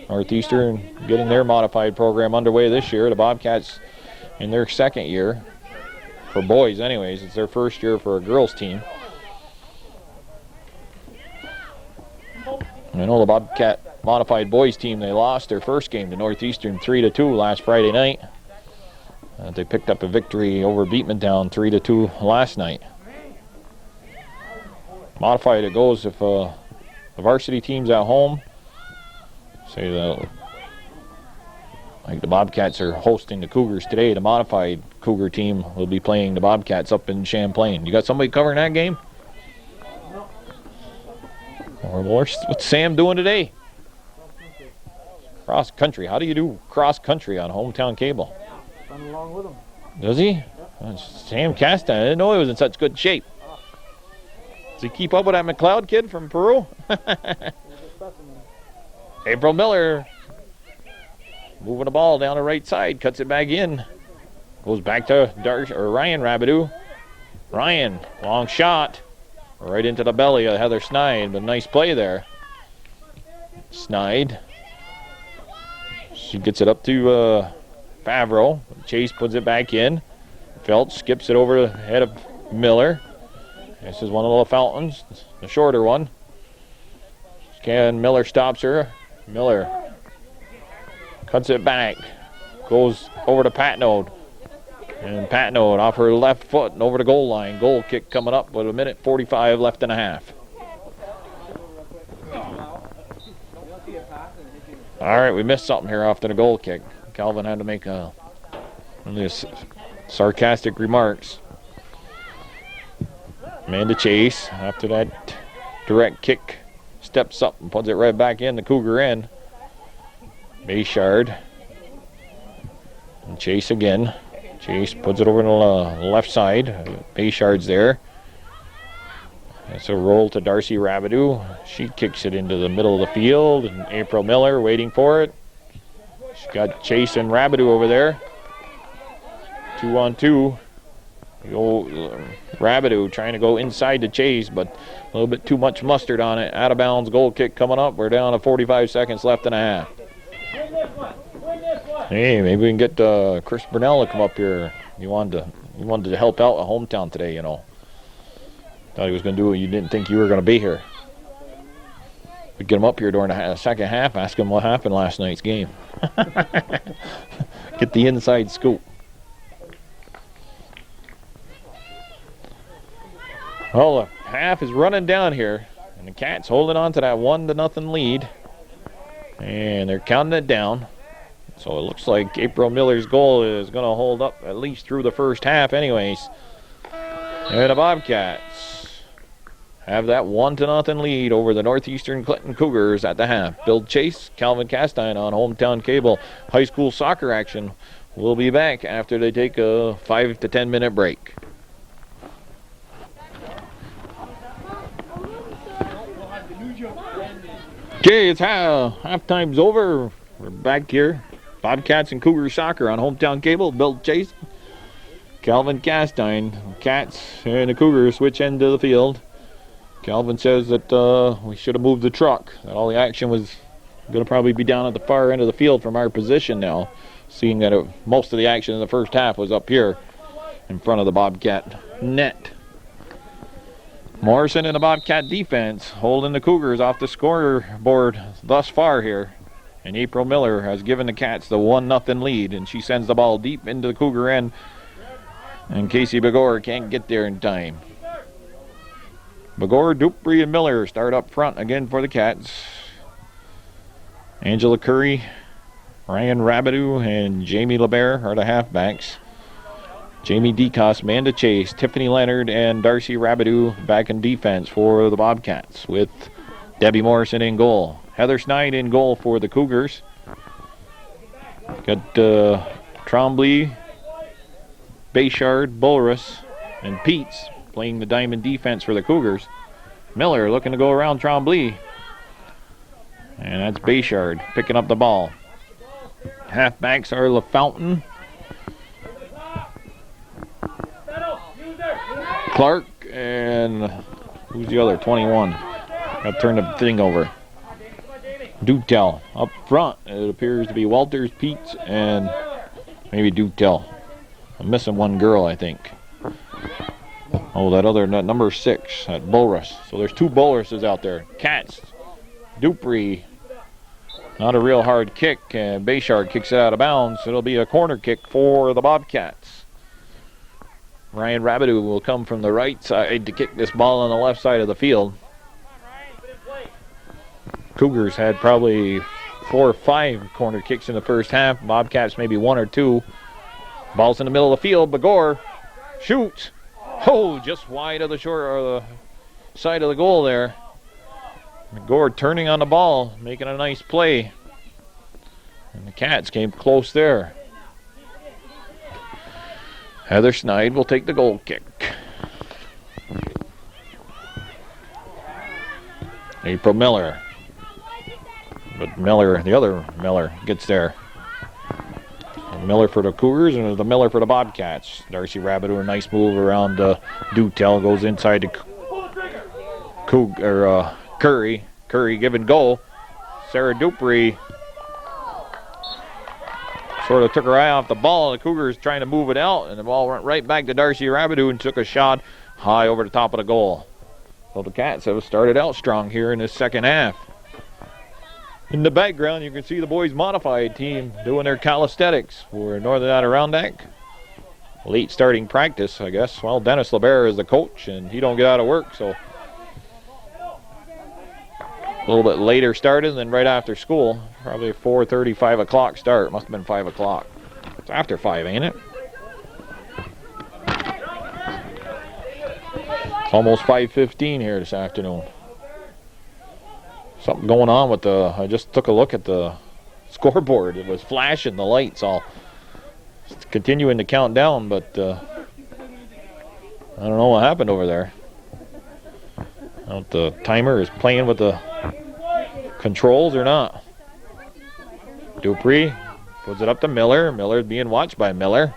Northeastern getting their modified program underway this year. The Bobcats in their second year. For boys anyways, it's their first year for a girls team. I know the Bobcat modified boys team, they lost their first game to Northeastern 3-2 last Friday night. They picked up a victory over Beatmantown 3-2 last night. Modified it goes if the varsity team's at home. Say like the Bobcats are hosting the Cougars today. The modified Cougar team will be playing the Bobcats up in Champlain. You got somebody covering that game? Or what's Sam doing today? Cross country. How do you do cross country on Hometown Cable? Run along with him. Does he? Sam Castan. I didn't know he was in such good shape. Does he keep up with that McLeod kid from Peru? April Miller moving the ball down the right side, cuts it back in. Goes back to Ryan Rabideau. Ryan, long shot. Right into the belly of Heather Snide, but nice play there. Snide. She gets it up to Favreau. Chase puts it back in. Feltz skips it over the head of Miller. This is one of the fountains, the shorter one. Miller stops her. Miller cuts it back. Goes over to Patnode. And Patnode off her left foot and over the goal line. Goal kick coming up with 1:45 left and a half. All right, we missed something here after the goal kick. Calvin had to make one of these sarcastic remarks. Amanda Chase, after that direct kick, steps up and puts it right back in the Cougar end. Bayshard. And Chase again. Chase puts it over to the left side. Bayshard's there. It's a roll to Darcy Rabideau. She kicks it into the middle of the field. And April Miller waiting for it. She's got Chase and Rabideau over there. 2-on-2. Rabideau trying to go inside to Chase, but a little bit too much mustard on it. Out of bounds goal kick coming up. We're down to 45 seconds left and a half. Hey, maybe we can get Chris Burnell to come up here. You wanted to help out at Hometown today, you know. Thought he was going to do it. You didn't think you were going to be here. We get him up here during the second half. Ask him what happened last night's game. Get the inside scoop. Well, the half is running down here, and the Cats holding on to that 1-0 lead, and they're counting it down. So it looks like April Miller's goal is going to hold up at least through the first half anyways. And the Bobcats have that 1-0 lead over the Northeastern Clinton Cougars at the half. Bill Chase, Calvin Castine on Hometown Cable. High school soccer action will be back after they take a 5 to 10 minute break. Okay, it's halftime's over. We're back here. Bobcats and Cougar soccer on Hometown Cable. Bill Chase, Calvin Castine. Cats and the Cougars switch end of the field. Calvin says that we should have moved the truck. That all the action was going to probably be down at the far end of the field from our position now, seeing that most of the action in the first half was up here in front of the Bobcat net. Morrison and the Bobcat defense holding the Cougars off the scoreboard thus far here. And April Miller has given the Cats the 1-0 lead, and she sends the ball deep into the Cougar end. And Casey Begor can't get there in time. Begor, Dupree, and Miller start up front again for the Cats. Angela Curry, Ryan Rabideau, and Jamie LeBaire are the halfbacks. Jamie Decos, Amanda Chase, Tiffany Leonard, and Darcy Rabideau back in defense for the Bobcats with Debbie Morrison in goal. Heather Snide in goal for the Cougars. Got Trombley, Bayshard, Bulrus, and Peets playing the diamond defense for the Cougars. Miller looking to go around Trombley. And that's Bayshard picking up the ball. Halfbacks are LaFountain, Clark, and who's the other? 21. Got to turn the thing over. Dutel. Up front, it appears to be Walters, Peets, and maybe Dutel. I'm missing one girl, I think. Oh, that other number 6, that Bulrus. So there's two Bulruses out there. Cats Dupree. Not a real hard kick, and Bayshard kicks it out of bounds. It'll be a corner kick for the Bobcats. Ryan Rabideau will come from the right side to kick this ball on the left side of the field. Cougars had probably 4 or 5 corner kicks in the first half. Bobcats maybe 1 or 2. Ball's in the middle of the field. Begor shoots. Oh, just wide of the short or the side of the goal there. Begor turning on the ball, making a nice play. And the Cats came close there. Heather Snide will take the goal kick. April Miller. But Miller, the other Miller, gets there. Miller for the Cougars and the Miller for the Bobcats. Darcy Rabideau, a nice move around Dutel, goes inside to Curry. Curry giving goal. Sarah Dupree sort of took her eye off the ball. The Cougars trying to move it out, and the ball went right back to Darcy Rabideau and took a shot high over the top of the goal. So the Cats have started out strong here in this second half. In the background, you can see the boys' modified team doing their calisthenics for Northern Adirondack. Late starting practice, I guess. Well, Dennis LeBaire is the coach, and he don't get out of work, so a little bit later started than right after school. Probably 4:30, 5 o'clock start. Must have been 5 o'clock. It's after 5, ain't it? It's almost 5:15 here this afternoon. Something going on with I just took a look at the scoreboard. It was flashing the lights all. It's continuing to count down, but I don't know what happened over there. I don't know if the timer is playing with the controls or not. Dupree puts it up to Miller. Miller being watched by Miller.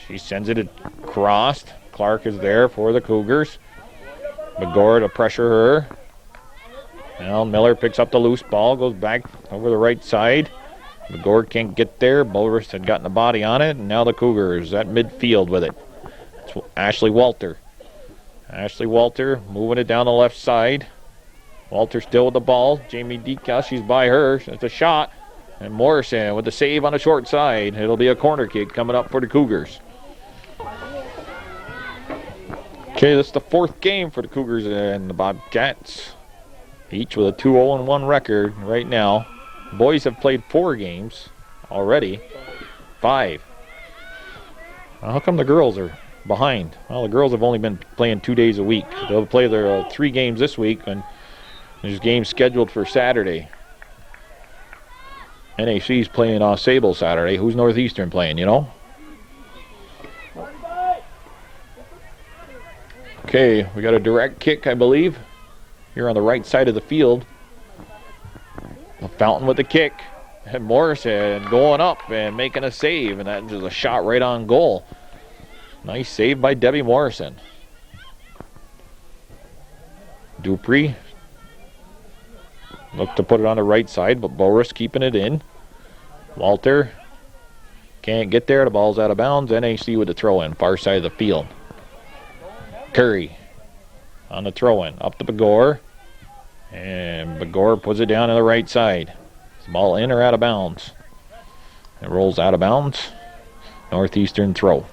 She sends it across. Clark is there for the Cougars. Begor to pressure her. Now Miller picks up the loose ball, goes back over the right side. Begor can't get there. Boris had gotten the body on it, and now the Cougars at midfield with it. It's Ashley Walter. Ashley Walter moving it down the left side. Walter still with the ball. Jamie Dika, she's by her. It's a shot. And Morrison with the save on the short side. It'll be a corner kick coming up for the Cougars. Okay, this is the 4th game for the Cougars and the Bobcats. Each with a 2-0-1 record right now. The boys have played 4 games already. 5. Well, how come the girls are behind? Well, the girls have only been playing 2 days a week. They'll play their 3 games this week, and there's games scheduled for Saturday. NAC's playing Sable Saturday. Who's Northeastern playing, you know? Okay, we got a direct kick, I believe, here on the right side of the field. Fountain with the kick. And Morrison going up and making a save, and that is a shot right on goal. Nice save by Debbie Morrison. Dupree looked to put it on the right side, but Boris keeping it in. Walter can't get there. The ball's out of bounds. NAC with the throw-in, far side of the field. Curry on the throw-in, up to Begor. And Begor puts it down on the right side. Is the ball in or out of bounds? It rolls out of bounds. Northeastern throw.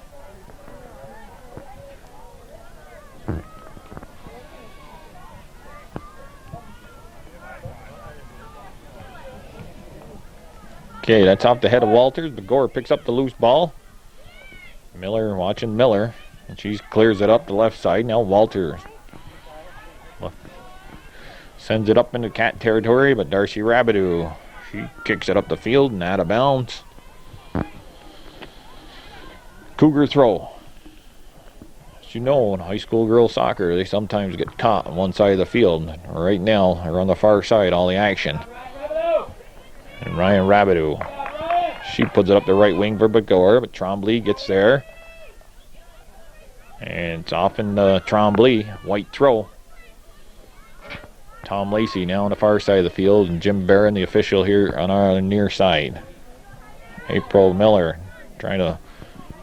Okay, that's off the head of Walters. Begor picks up the loose ball. Miller watching Miller. And she clears it up the left side. Now Walter sends it up into Cat territory, but Darcy Rabideau, she kicks it up the field and out of bounds. Cougar throw. As you know, in high school girls soccer, they sometimes get caught on one side of the field. Right now, they're on the far side, all the action. And Ryan Rabideau, she puts it up the right wing for Begor, but Trombley gets there. And it's off in Trombley, white throw. Tom Lacey now on the far side of the field, and Jim Barron, the official, here on our near side. April Miller trying to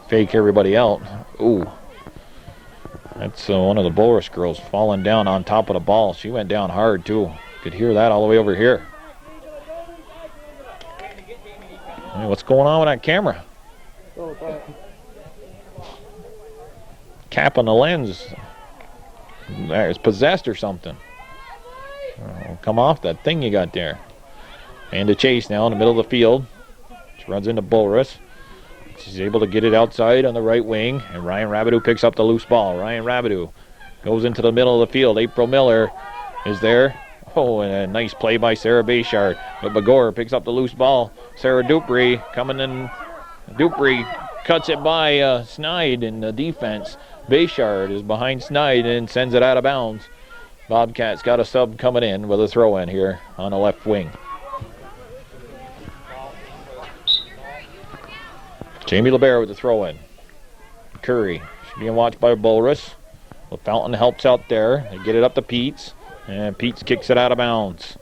fake everybody out. Ooh. That's one of the Boris girls falling down on top of the ball. She went down hard, too. Could hear that all the way over here. Hey, what's going on with that camera? Cap on the lens. It's possessed or something. Come off that thing you got there. And a chase now in the middle of the field. She runs into Bulrus. She's able to get it outside on the right wing, and Ryan Rabideau picks up the loose ball. Ryan Rabideau goes into the middle of the field. April Miller is there. Oh, and a nice play by Sarah Bayshard. But Begor picks up the loose ball. Sarah Dupree coming in. Dupree cuts it by Snide in the defense. Bayshard is behind Snide and sends it out of bounds. Bobcats got a sub coming in with a throw in here on the left wing. Jamie LeBaire with the throw in. Curry, she's being watched by Bulrus. Fountain helps out there. They get it up to Peets, and Peets kicks it out of bounds.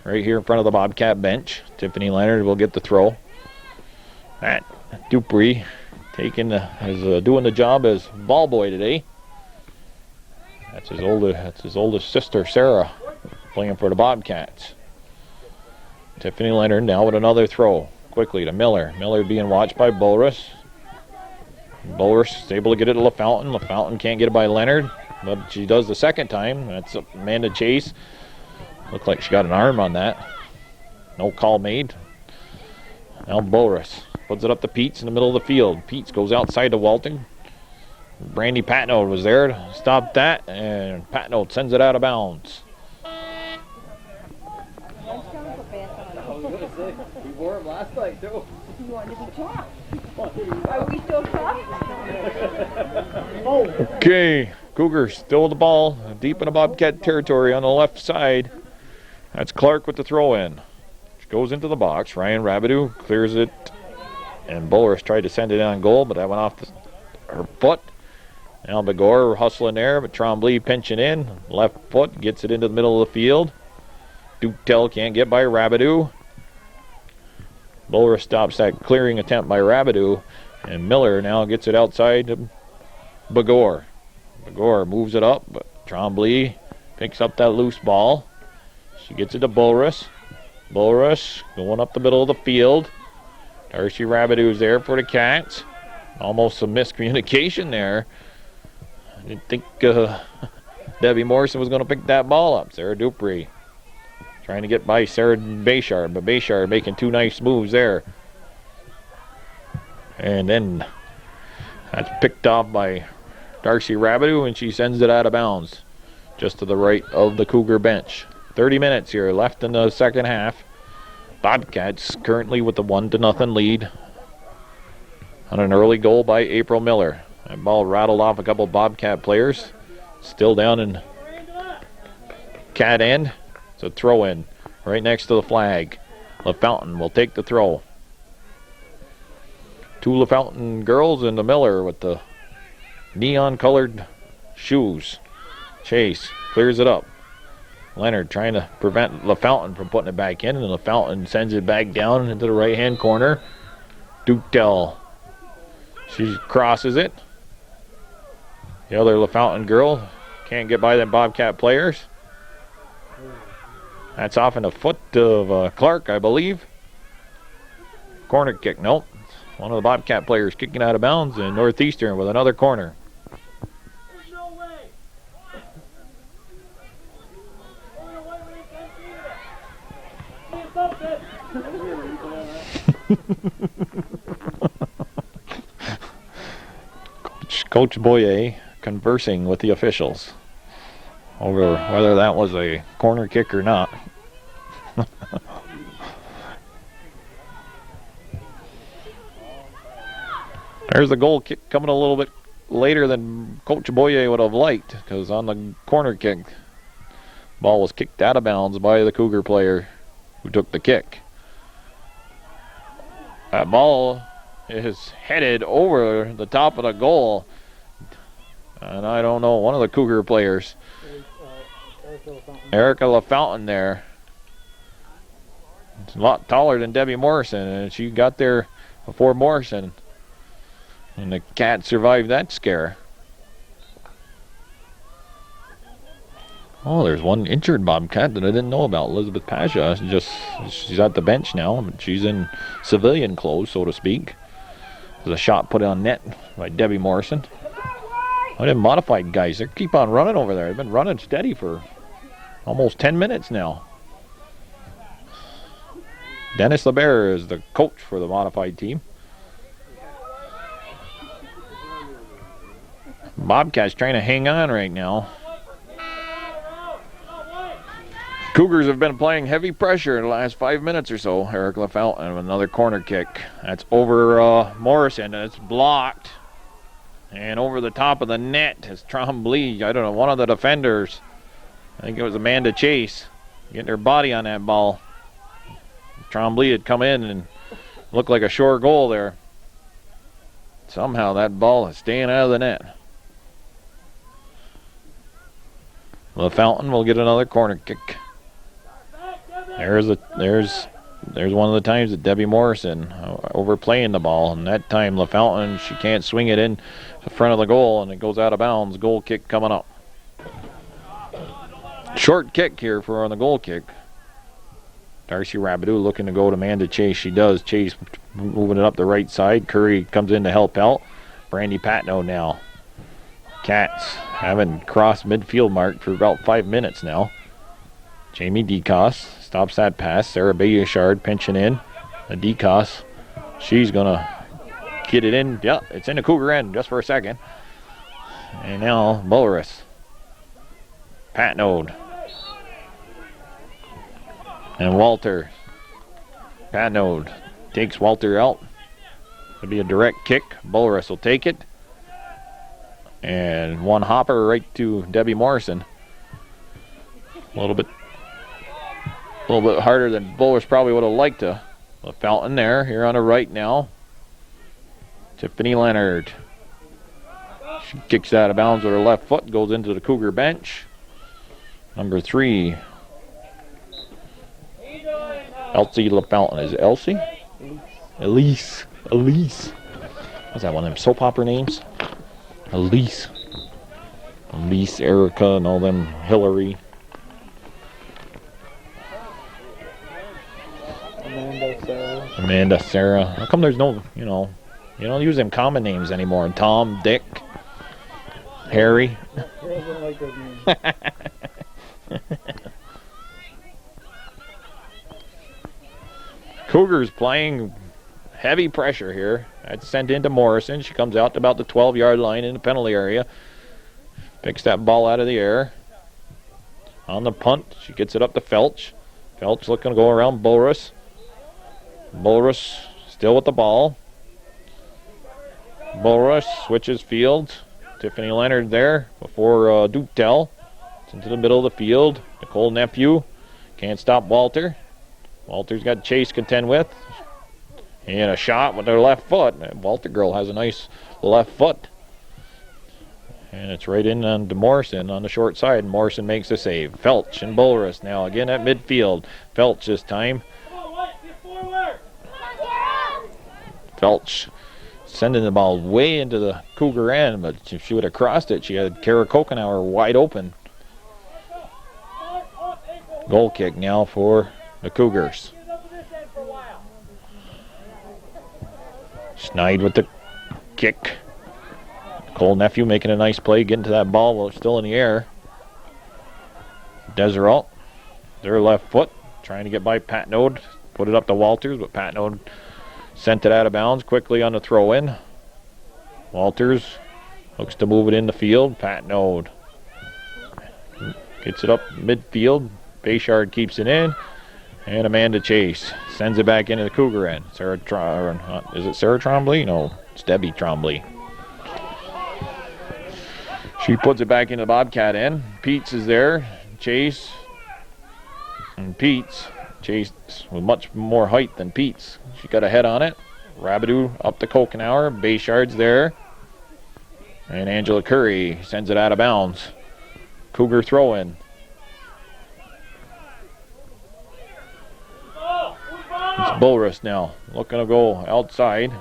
Right here in front of the Bobcat bench. Tiffany Leonard will get the throw. Matt Dupree doing the job as ball boy today. That's his oldest sister, Sarah, playing for the Bobcats. Tiffany Leonard now with another throw. Quickly to Miller. Miller being watched by Bulrus. Bulrus is able to get it to LaFountain. LaFountain can't get it by Leonard, but she does the second time. That's Amanda Chase. Looked like she got an arm on that. No call made. Now Bulrus puts it up to Peets in the middle of the field. Peets goes outside to Walton. Brandy Patnoe was there to stop that, and Patnoe sends it out of bounds. We wore them last night too. You want to be chopped? Are we still chopped? Okay, Cougars still with the ball, deep in the Bobcat territory on the left side. That's Clark with the throw-in. She goes into the box. Ryan Rabideau clears it, and Bulrus tried to send it on goal, but that went off her foot. Now Begor hustling there, but Tremblay pinching in. Left foot gets it into the middle of the field. Dutel can't get by Rabideau. Bulrus stops that clearing attempt by Rabideau, and Miller now gets it outside to Begor. Begor moves it up, but Tremblay picks up that loose ball. She gets it to Bulrus. Bulrus going up the middle of the field. Darcy Rabideau's there for the Cats. Almost some miscommunication there. I didn't think Debbie Morrison was going to pick that ball up. Sarah Dupree trying to get by Sarah Bayshard, but Bayshard making two nice moves there. And then that's picked off by Darcy Rabideau, and she sends it out of bounds just to the right of the Cougar bench. 30 minutes here left in the second half. Bobcats currently with the 1-0 lead on an early goal by April Miller. That ball rattled off a couple Bobcat players. Still down in Cat end. It's a throw in right next to the flag. LaFountain will take the throw. Two LaFountain girls and the Miller with the neon colored shoes. Chase clears it up. Leonard trying to prevent LaFountain from putting it back in, and LaFountain sends it back down into the right hand corner. Dutel. She crosses it. The other LaFountain girl can't get by them Bobcat players. That's off in the foot of Clark, I believe. Corner kick, nope. One of the Bobcat players kicking out of bounds, and Northeastern with another corner. There's no way. Coach Boyer conversing with the officials over whether that was a corner kick or not. There's the goal kick coming a little bit later than Coach Boyer would have liked, because on the corner kick, ball was kicked out of bounds by the Cougar player who took the kick. That ball is headed over the top of the goal, and I don't know, one of the Cougar players, Erica LaFountain there, it's a lot taller than Debbie Morrison, and she got there before Morrison, and the Cats survived that scare. Oh, there's one injured Bobcat that I didn't know about. Elizabeth Pasha. She's at the bench now, but she's in civilian clothes, so to speak. There's a shot put on net by Debbie Morrison. Oh, them modified guys, they keep on running over there. They've been running steady for almost 10 minutes now. Dennis LeBear is the coach for the modified team. Bobcats trying to hang on right now. Cougars have been playing heavy pressure in the last 5 minutes or so. Eric LaFountain with another corner kick. That's over Morrison, and it's blocked. And over the top of the net is Trombley. I don't know, one of the defenders. I think it was Amanda Chase getting her body on that ball. Trombley had come in and looked like a sure goal there. Somehow that ball is staying out of the net. LaFountain will get another corner kick. There's one of the times that Debbie Morrison overplaying the ball, and that time LaFountain, she can't swing it in the front of the goal, and it goes out of bounds. Goal kick coming up. Short kick here for on the goal kick. Darcy Rabideau looking to go to Amanda Chase. She does. Chase moving it up the right side. Curry comes in to help out. Brandy Patno now. Cats haven't crossed midfield mark for about 5 minutes now. Jamie DeCoss stops that pass. Sarah Bayashard pinching in. The DeCoss. She's going to get it in. Yep, it's in the Cougar end just for a second. And now Bulris. Patnode. And Walter. Patnode takes Walter out. It'll be a direct kick. Bulris will take it. And one hopper right to Debbie Morrison. A little bit harder than Bulris probably would have liked to. The Fountain there, here on the right now. Tiffany Leonard. She kicks out of bounds with her left foot, goes into the Cougar bench. Number 3. Elsie LaFountain. Is it Elsie? Elise. What's that, one of them soap opera names? Elise, Erica, and all them. Hillary. Amanda, Sarah. How come there's no, you don't use them common names anymore? Tom, Dick, Harry. Cougars playing heavy pressure here. That's sent into Morrison. She comes out to about the 12-yard line in the penalty area. Picks that ball out of the air. On the punt, she gets it up to Felch. Felch looking to go around Bulris. Bulris still with the ball. Bulris switches fields. Tiffany Leonard there before Dutel. It's into the middle of the field. Nicole Nephew can't stop Walter. Walter's got Chase contend with. And a shot with their left foot. Walter girl has a nice left foot. And it's right in on to Morrison on the short side. Morrison makes the save. Felch and Bulris now again at midfield. Felch this time. Felch sending the ball way into the Cougar end, but if she would have crossed it, she had Kara Kokenauer wide open. Goal kick now for the Cougars. Schneid with the kick. Cole Nephew making a nice play, getting to that ball while it's still in the air. Deserault, their left foot, trying to get by Patnode. Put it up to Walters, but Patnode sent it out of bounds quickly on the throw-in. Walters looks to move it in the field. Patnode gets it up midfield. Bayshard keeps it in. And Amanda Chase sends it back into the Cougar end. Is it Sarah Trombley? No, it's Debbie Trombley. She puts it back into the Bobcat end. Peets is there. Chase and Peets. Chase with much more height than Peets. She got a head on it. Rabideau up to Kokenauer. Bayshard's there. And Angela Curry sends it out of bounds. Cougar throw-in. It's Bulris now, looking to go outside.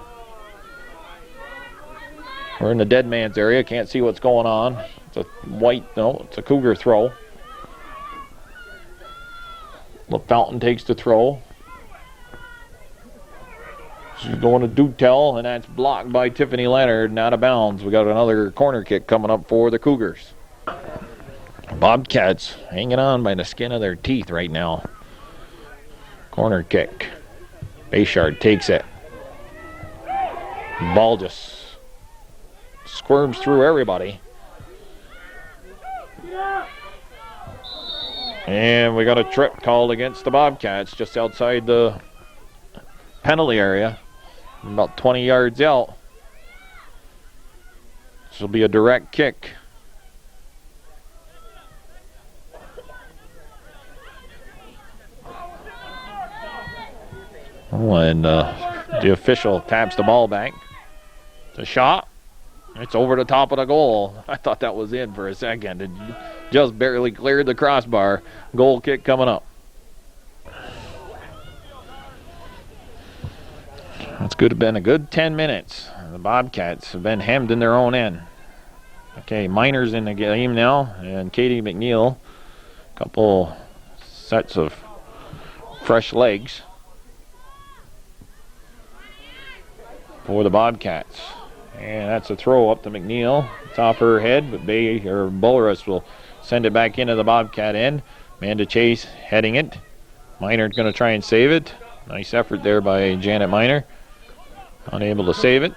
We're in the dead man's area, can't see what's going on. It's a it's a Cougar throw. LaFountain takes the throw. She's going to Dutel, and that's blocked by Tiffany Leonard and out of bounds. We got another corner kick coming up for the Cougars. Bobcats hanging on by the skin of their teeth right now. Corner kick. Bayshard takes it. Ball just squirms through everybody. And we got a trip called against the Bobcats just outside the penalty area, about 20 yards out. This will be a direct kick. And the official taps the ball back. It's a shot. It's over the top of the goal. I thought that was in for a second. It just barely cleared the crossbar. Goal kick coming up. That's good. Been a good 10 minutes. The Bobcats have been hemmed in their own end. Okay, Miner's in the game now, and Katie McNeil. Couple sets of fresh legs for the Bobcats. And that's a throw up to McNeil. It's off her head, but Bullerus will send it back into the Bobcat end. Amanda Chase heading it. Miner's going to try and save it. Nice effort there by Janet Miner. Unable to save it.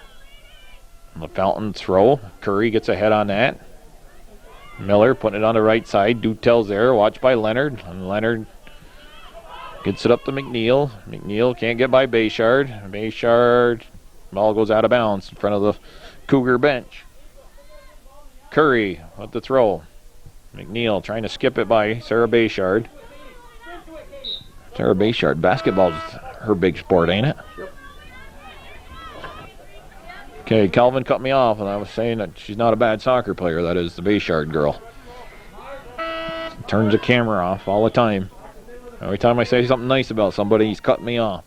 The Fountain throw. Curry gets ahead on that. Miller putting it on the right side. Dutel's there. Watched by Leonard. And Leonard gets it up to McNeil. McNeil can't get by Bayshard. Bayshard. Ball goes out of bounds in front of the Cougar bench. Curry with the throw. McNeil trying to skip it by Sarah Bayshard. Sarah Bayshard, basketball's her big sport, ain't it? Yep. Okay, Calvin cut me off, and I was saying that she's not a bad soccer player. That is the Bayshard girl. Turns the camera off all the time. Every time I say something nice about somebody, he's cutting me off.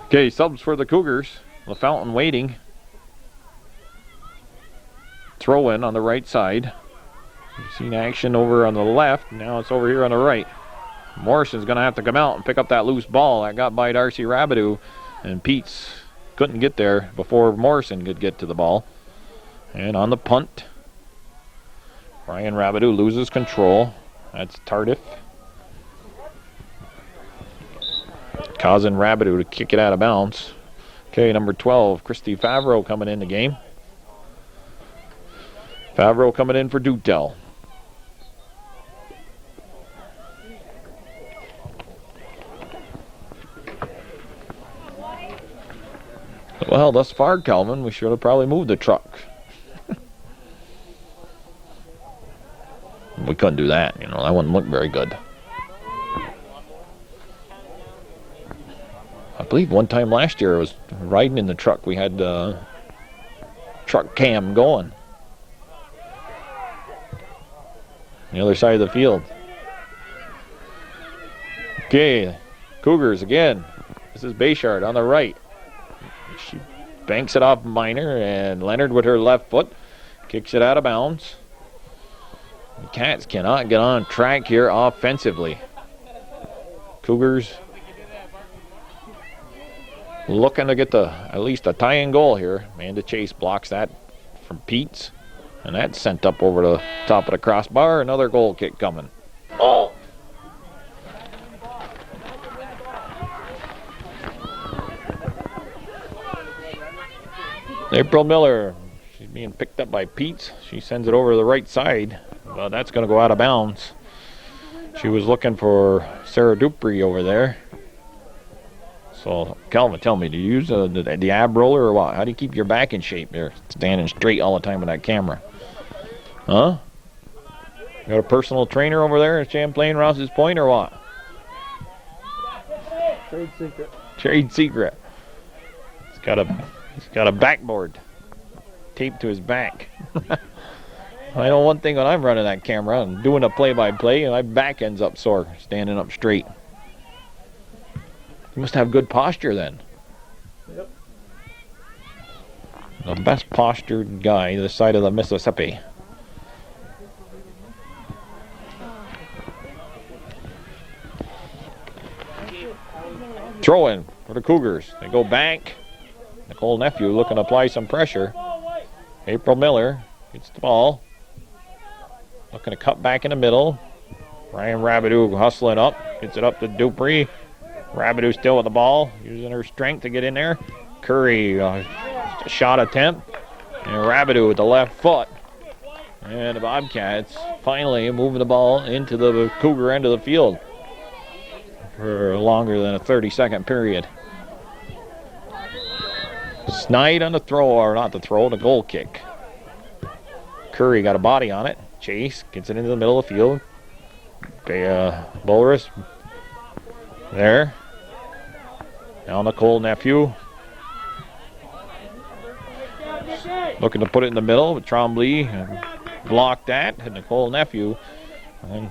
Okay, subs for the Cougars. LaFountain waiting. Throw in on the right side. You've seen action over on the left. Now it's over here on the right. Morrison's going to have to come out and pick up that loose ball. That got by Darcy Rabideau. And Peets couldn't get there before Morrison could get to the ball. And on the punt, Brian Rabideau loses control. That's Tardif. Causing Rabideau to kick it out of bounds. Okay, number 12, Christy Favreau coming in the game. Favreau coming in for Dutel. Well, thus far, Calvin, we should have probably moved the truck. We couldn't do that, you know, that wouldn't look very good. I believe one time last year I was riding in the truck. We had truck cam going. The other side of the field. Okay, Cougars again. This is Bayshard on the right. She banks it off Miner, and Leonard with her left foot kicks it out of bounds. The Cats cannot get on track here offensively. Cougars looking to get at least a tying goal here. Amanda Chase blocks that from Peets. And that's sent up over the top of the crossbar. Another goal kick coming. Oh! April Miller. She's being picked up by Peets. She sends it over to the right side. Well, that's going to go out of bounds. She was looking for Sarah Dupree over there. So, Calvin, tell me, do you use the ab roller or what? How do you keep your back in shape there, standing straight all the time with that camera? Huh? Got a personal trainer over there at Champlain Ross's Point or what? Trade secret. Trade secret. He's got a backboard taped to his back. I know one thing when I'm running that camera and doing a play-by-play, my back ends up sore, standing up straight. You must have good posture then. Yep. The best postured guy this side of the Mississippi. Throw in for the Cougars. They go back. Nicole Nephew looking to apply some pressure. April Miller gets the ball. Looking to cut back in the middle. Ryan Rabideau hustling up. Gets it up to Dupree. Rabideau still with the ball. Using her strength to get in there. Curry, a shot attempt. And Rabideau with the left foot. And the Bobcats finally moving the ball into the Cougar end of the field for longer than a 30-second period. Snide on the throw, or not the throw, the goal kick. Curry got a body on it. Chase gets it into the middle of the field. Bolris there. Now Nicole Nephew. Looking to put it in the middle, but Trombley blocked that. And Nicole Nephew. And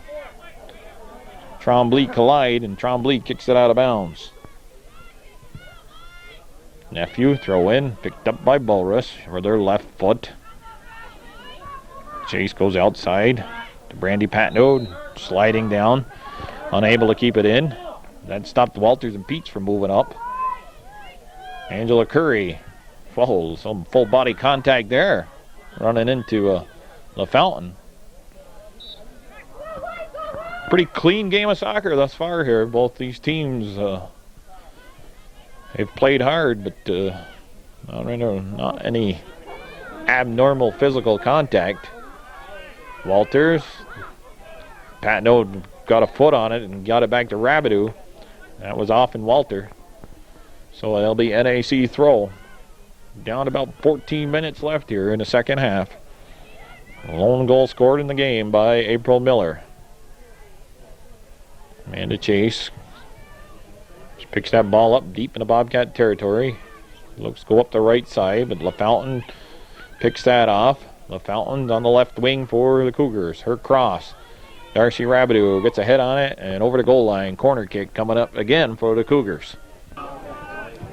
Trombley collide, and Trombley kicks it out of bounds. Nephew throw in, picked up by Bolris for their left foot. Chase goes outside to Brandy Patno, sliding down, unable to keep it in. That stopped Walters and Peach from moving up. Angela Curry, whoa, some full body contact there, running into LaFountain. Pretty clean game of soccer thus far here. Both these teams have played hard, but not any abnormal physical contact. Walters, Patno got a foot on it and got it back to Rabideau. That was off in Walter. So it'll be NAC throw. Down about 14 minutes left here in the second half. A lone goal scored in the game by April Miller. Amanda Chase picks that ball up deep in the Bobcat territory. Looks to go up the right side, but LaFountain picks that off. LaFountain's on the left wing for the Cougars. Her cross. Darcy Rabideau gets a head on it and over the goal line. Corner kick coming up again for the Cougars.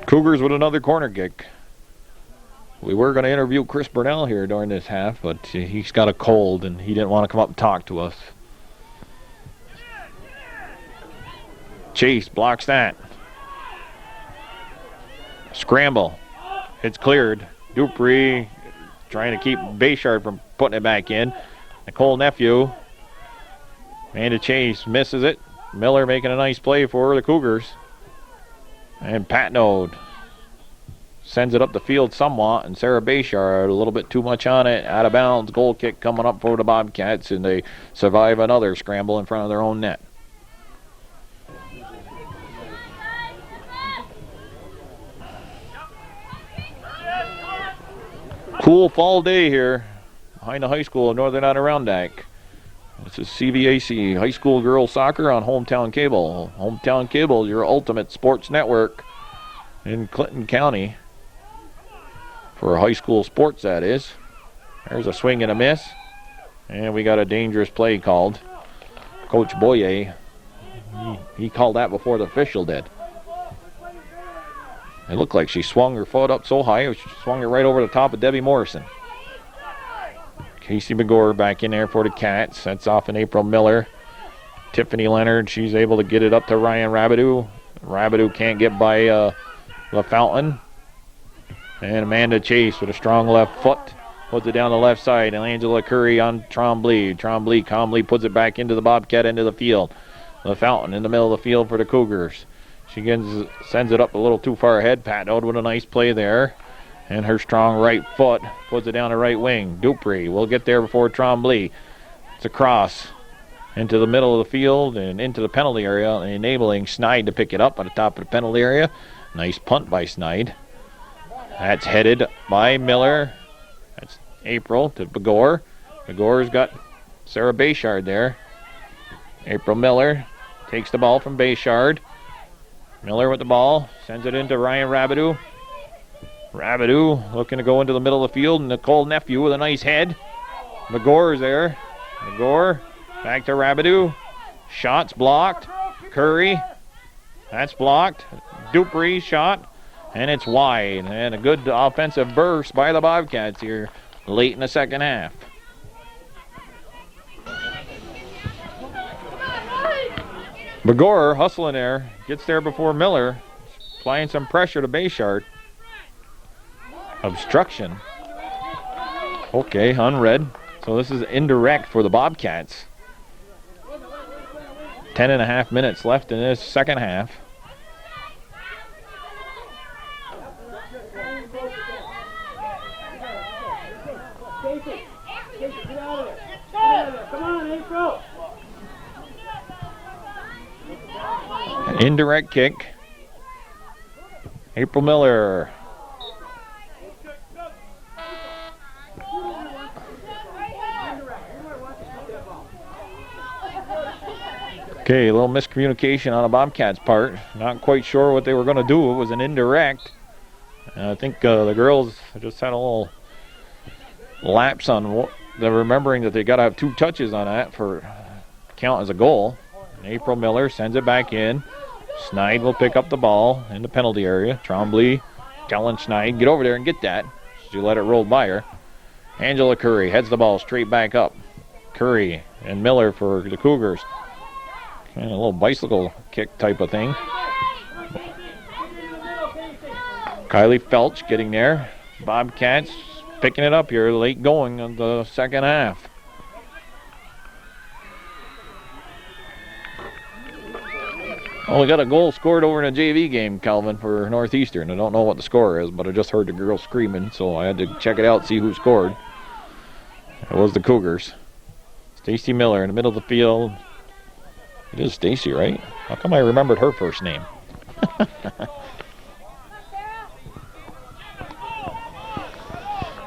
Cougars with another corner kick. We were going to interview Chris Burnell here during this half, but he's got a cold and he didn't want to come up and talk to us. Chase blocks that. Scramble. It's cleared. Dupree trying to keep Bayshard from putting it back in. Nicole Nephew. Amanda Chase misses it. Miller making a nice play for the Cougars. And Patno sends it up the field somewhat, and Sarah Bayshard a little bit too much on it. Out of bounds. Goal kick coming up for the Bobcats, and they survive another scramble in front of their own net. Cool fall day here behind the high school of Northern Adirondack. This is CVAC High School Girls Soccer on Hometown Cable. Hometown Cable, your ultimate sports network in Clinton County. For high school sports, that is. There's a swing and a miss. And we got a dangerous play called. Coach Boyer, he called that before the official did. It looked like she swung her foot up so high, she swung it right over the top of Debbie Morrison. Casey McGore back in there for the Cats. That's off in April Miller. Tiffany Leonard, she's able to get it up to Ryan Rabideau. Rabideau can't get by LaFountain. And Amanda Chase with a strong left foot. Puts it down the left side. And Angela Curry on Trombley. Trombley calmly puts it back into the Bobcat end of the field. LaFountain in the middle of the field for the Cougars. She sends it up a little too far ahead. Patno with a nice play there. And her strong right foot puts it down the right wing. Dupree will get there before Trombley. It's a cross into the middle of the field and into the penalty area, enabling Snide to pick it up at the top of the penalty area. Nice punt by Snide. That's headed by Miller. That's April to Begore. Begore's got Sarah Bayshard there. April Miller takes the ball from Bayshard. Miller with the ball, sends it into Ryan Rabideau. Rabideau looking to go into the middle of the field. Nicole Nephew with a nice head. Begore is there. Begore back to Rabideau. Shots blocked. Curry. That's blocked. Dupree shot. And it's wide. And a good offensive burst by the Bobcats here late in the second half. Begore hustling there. Gets there before Miller. applying some pressure to Bayshard. Obstruction. Okay, unread. So this is indirect for the Bobcats. 10.5 minutes left in this second half. Indirect kick. April Miller. Okay, a little miscommunication on a Bobcats part. Not quite sure what they were going to do. It was an indirect. I think the girls just had a little lapse on what they're remembering that they got to have 2 touches on that for count as a goal. And April Miller sends it back in. Schneid will pick up the ball in the penalty area. Trombley telling Schneid, get over there and get that. She let it roll by her. Angela Curry heads the ball straight back up. Curry and Miller for the Cougars. And a little bicycle kick type of thing. Kylie Felch getting there. Bobcats picking it up here, late going in the second half. Well, we got a goal scored over in a JV game, Calvin, for Northeastern. I don't know what the score is, but I just heard the girls screaming, so I had to check it out, see who scored. It was the Cougars. Stacy Miller in the middle of the field. It is Stacy, right? How come I remembered her first name?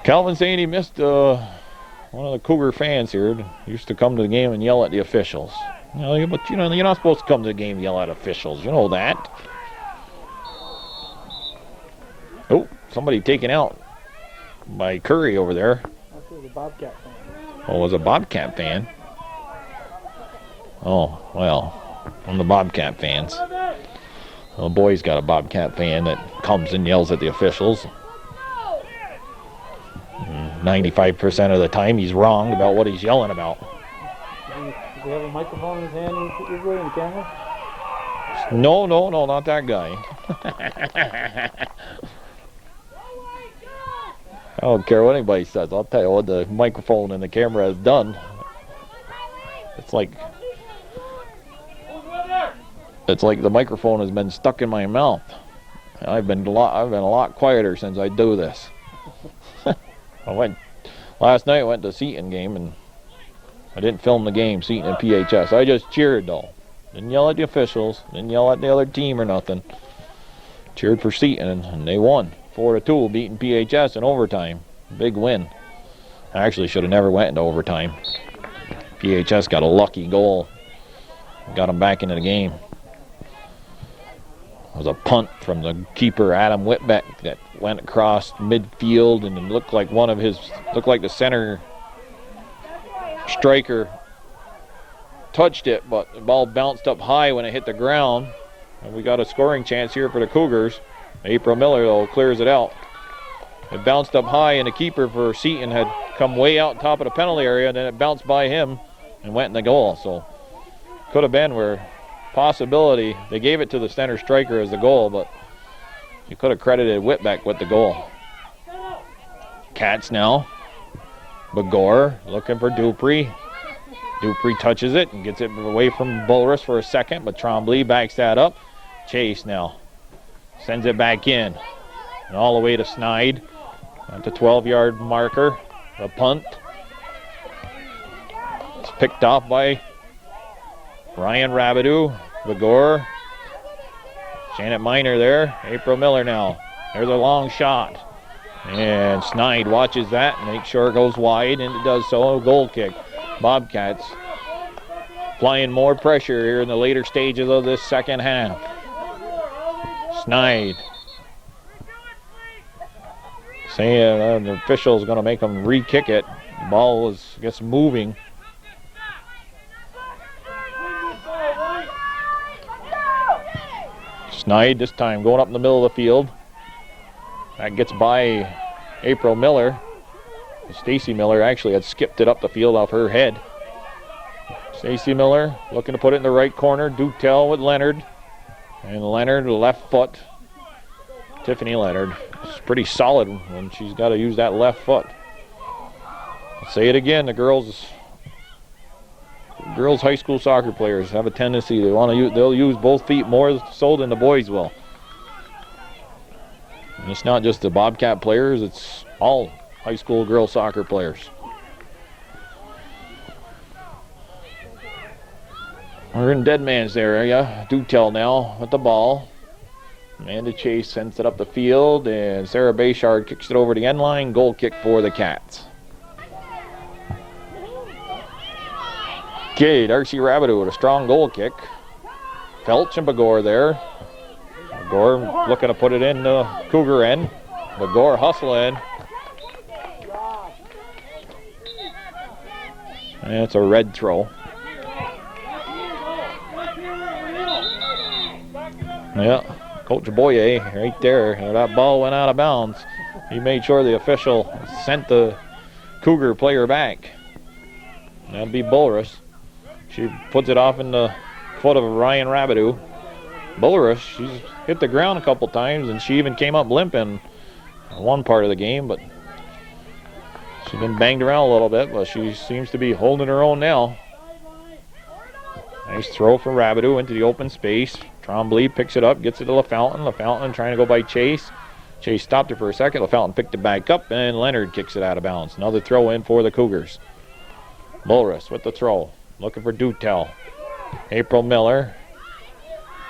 Calvin saying he missed one of the Cougar fans here. He used to come to the game and yell at the officials. But you're not supposed to come to the game and yell at officials. You know that. Oh, somebody taken out by Curry over there. That was a Bobcat fan. Oh, it was a Bobcat fan. Oh, well, I'm the Bobcat fans. The boy's got a Bobcat fan that comes and yells at the officials. 95% of the time he's wrong about what he's yelling about. Does he have a microphone in his hand usually in the camera? No, not that guy. I don't care what anybody says. I'll tell you what the microphone and the camera has done. It's like the microphone has been stuck in my mouth. I've been a lot quieter since I do this. Last night I went to Seton game and I didn't film the game, Seton and PHS. I just cheered though. Didn't yell at the officials, didn't yell at the other team or nothing. Cheered for Seton and they won 4-2, beating PHS in overtime. Big win. I actually should have never went into overtime. PHS got a lucky goal. Got them back into the game. It was a punt from the keeper, Adam Whitbeck, that went across midfield and looked like the center striker touched it, but the ball bounced up high when it hit the ground. And we got a scoring chance here for the Cougars. April Miller, though, clears it out. It bounced up high, and the keeper for Seton had come way out top of the penalty area, and then it bounced by him and went in the goal. So could have been where possibility they gave it to the center striker as the goal, but you could have credited Whitbeck with the goal. Cats now. Begor looking for Dupree. Dupree touches it and gets it away from Bulrus for a second, but Trombley backs that up. Chase now sends it back in. And all the way to Schneid at the 12-yard marker. The punt. It's picked off by Ryan Rabideau. Begor. Janet Miner there. April Miller now. There's a long shot. And Schneid watches that and makes sure it goes wide, and it does so. Goal kick. Bobcats applying more pressure here in the later stages of this second half. Schneid saying the official is going to make them re-kick it. The ball is, I guess, moving. Schneid this time going up in the middle of the field. That gets by April Miller. Stacy Miller actually had skipped it up the field off her head. Stacy Miller looking to put it in the right corner. Dutel with Leonard. And Leonard, left foot. Tiffany Leonard is pretty solid when she's got to use that left foot. I'll say it again, the girls high school soccer players have a tendency, they'll use both feet more so than the boys will. And it's not just the Bobcat players, it's all high school girls soccer players. We're in dead man's area. Do tell now with the ball. Amanda Chase sends it up the field, and Sarah Bayshard kicks it over the end line. Goal kick for the Cats. Okay, Darcy Rabideau with a strong goal kick. Felch and Begor there. Begor looking to put it in the Cougar end. Begor hustling. And it's a red throw. Yeah, Coach Boye right there. That ball went out of bounds. He made sure the official sent the Cougar player back. That'd be Bulrush. She puts it off in the foot of Ryan Rabideau. Bulrush, she's hit the ground a couple times, and she even came up limping one part of the game, but she's been banged around a little bit, but she seems to be holding her own now. Nice throw from Rabideau into the open space. Trombley picks it up, gets it to LaFountain. LaFountain trying to go by Chase. Chase stopped her for a second. LaFountain picked it back up, and Leonard kicks it out of bounds. Another throw in for the Cougars. Bulrush with the throw. Looking for Dutel. April Miller.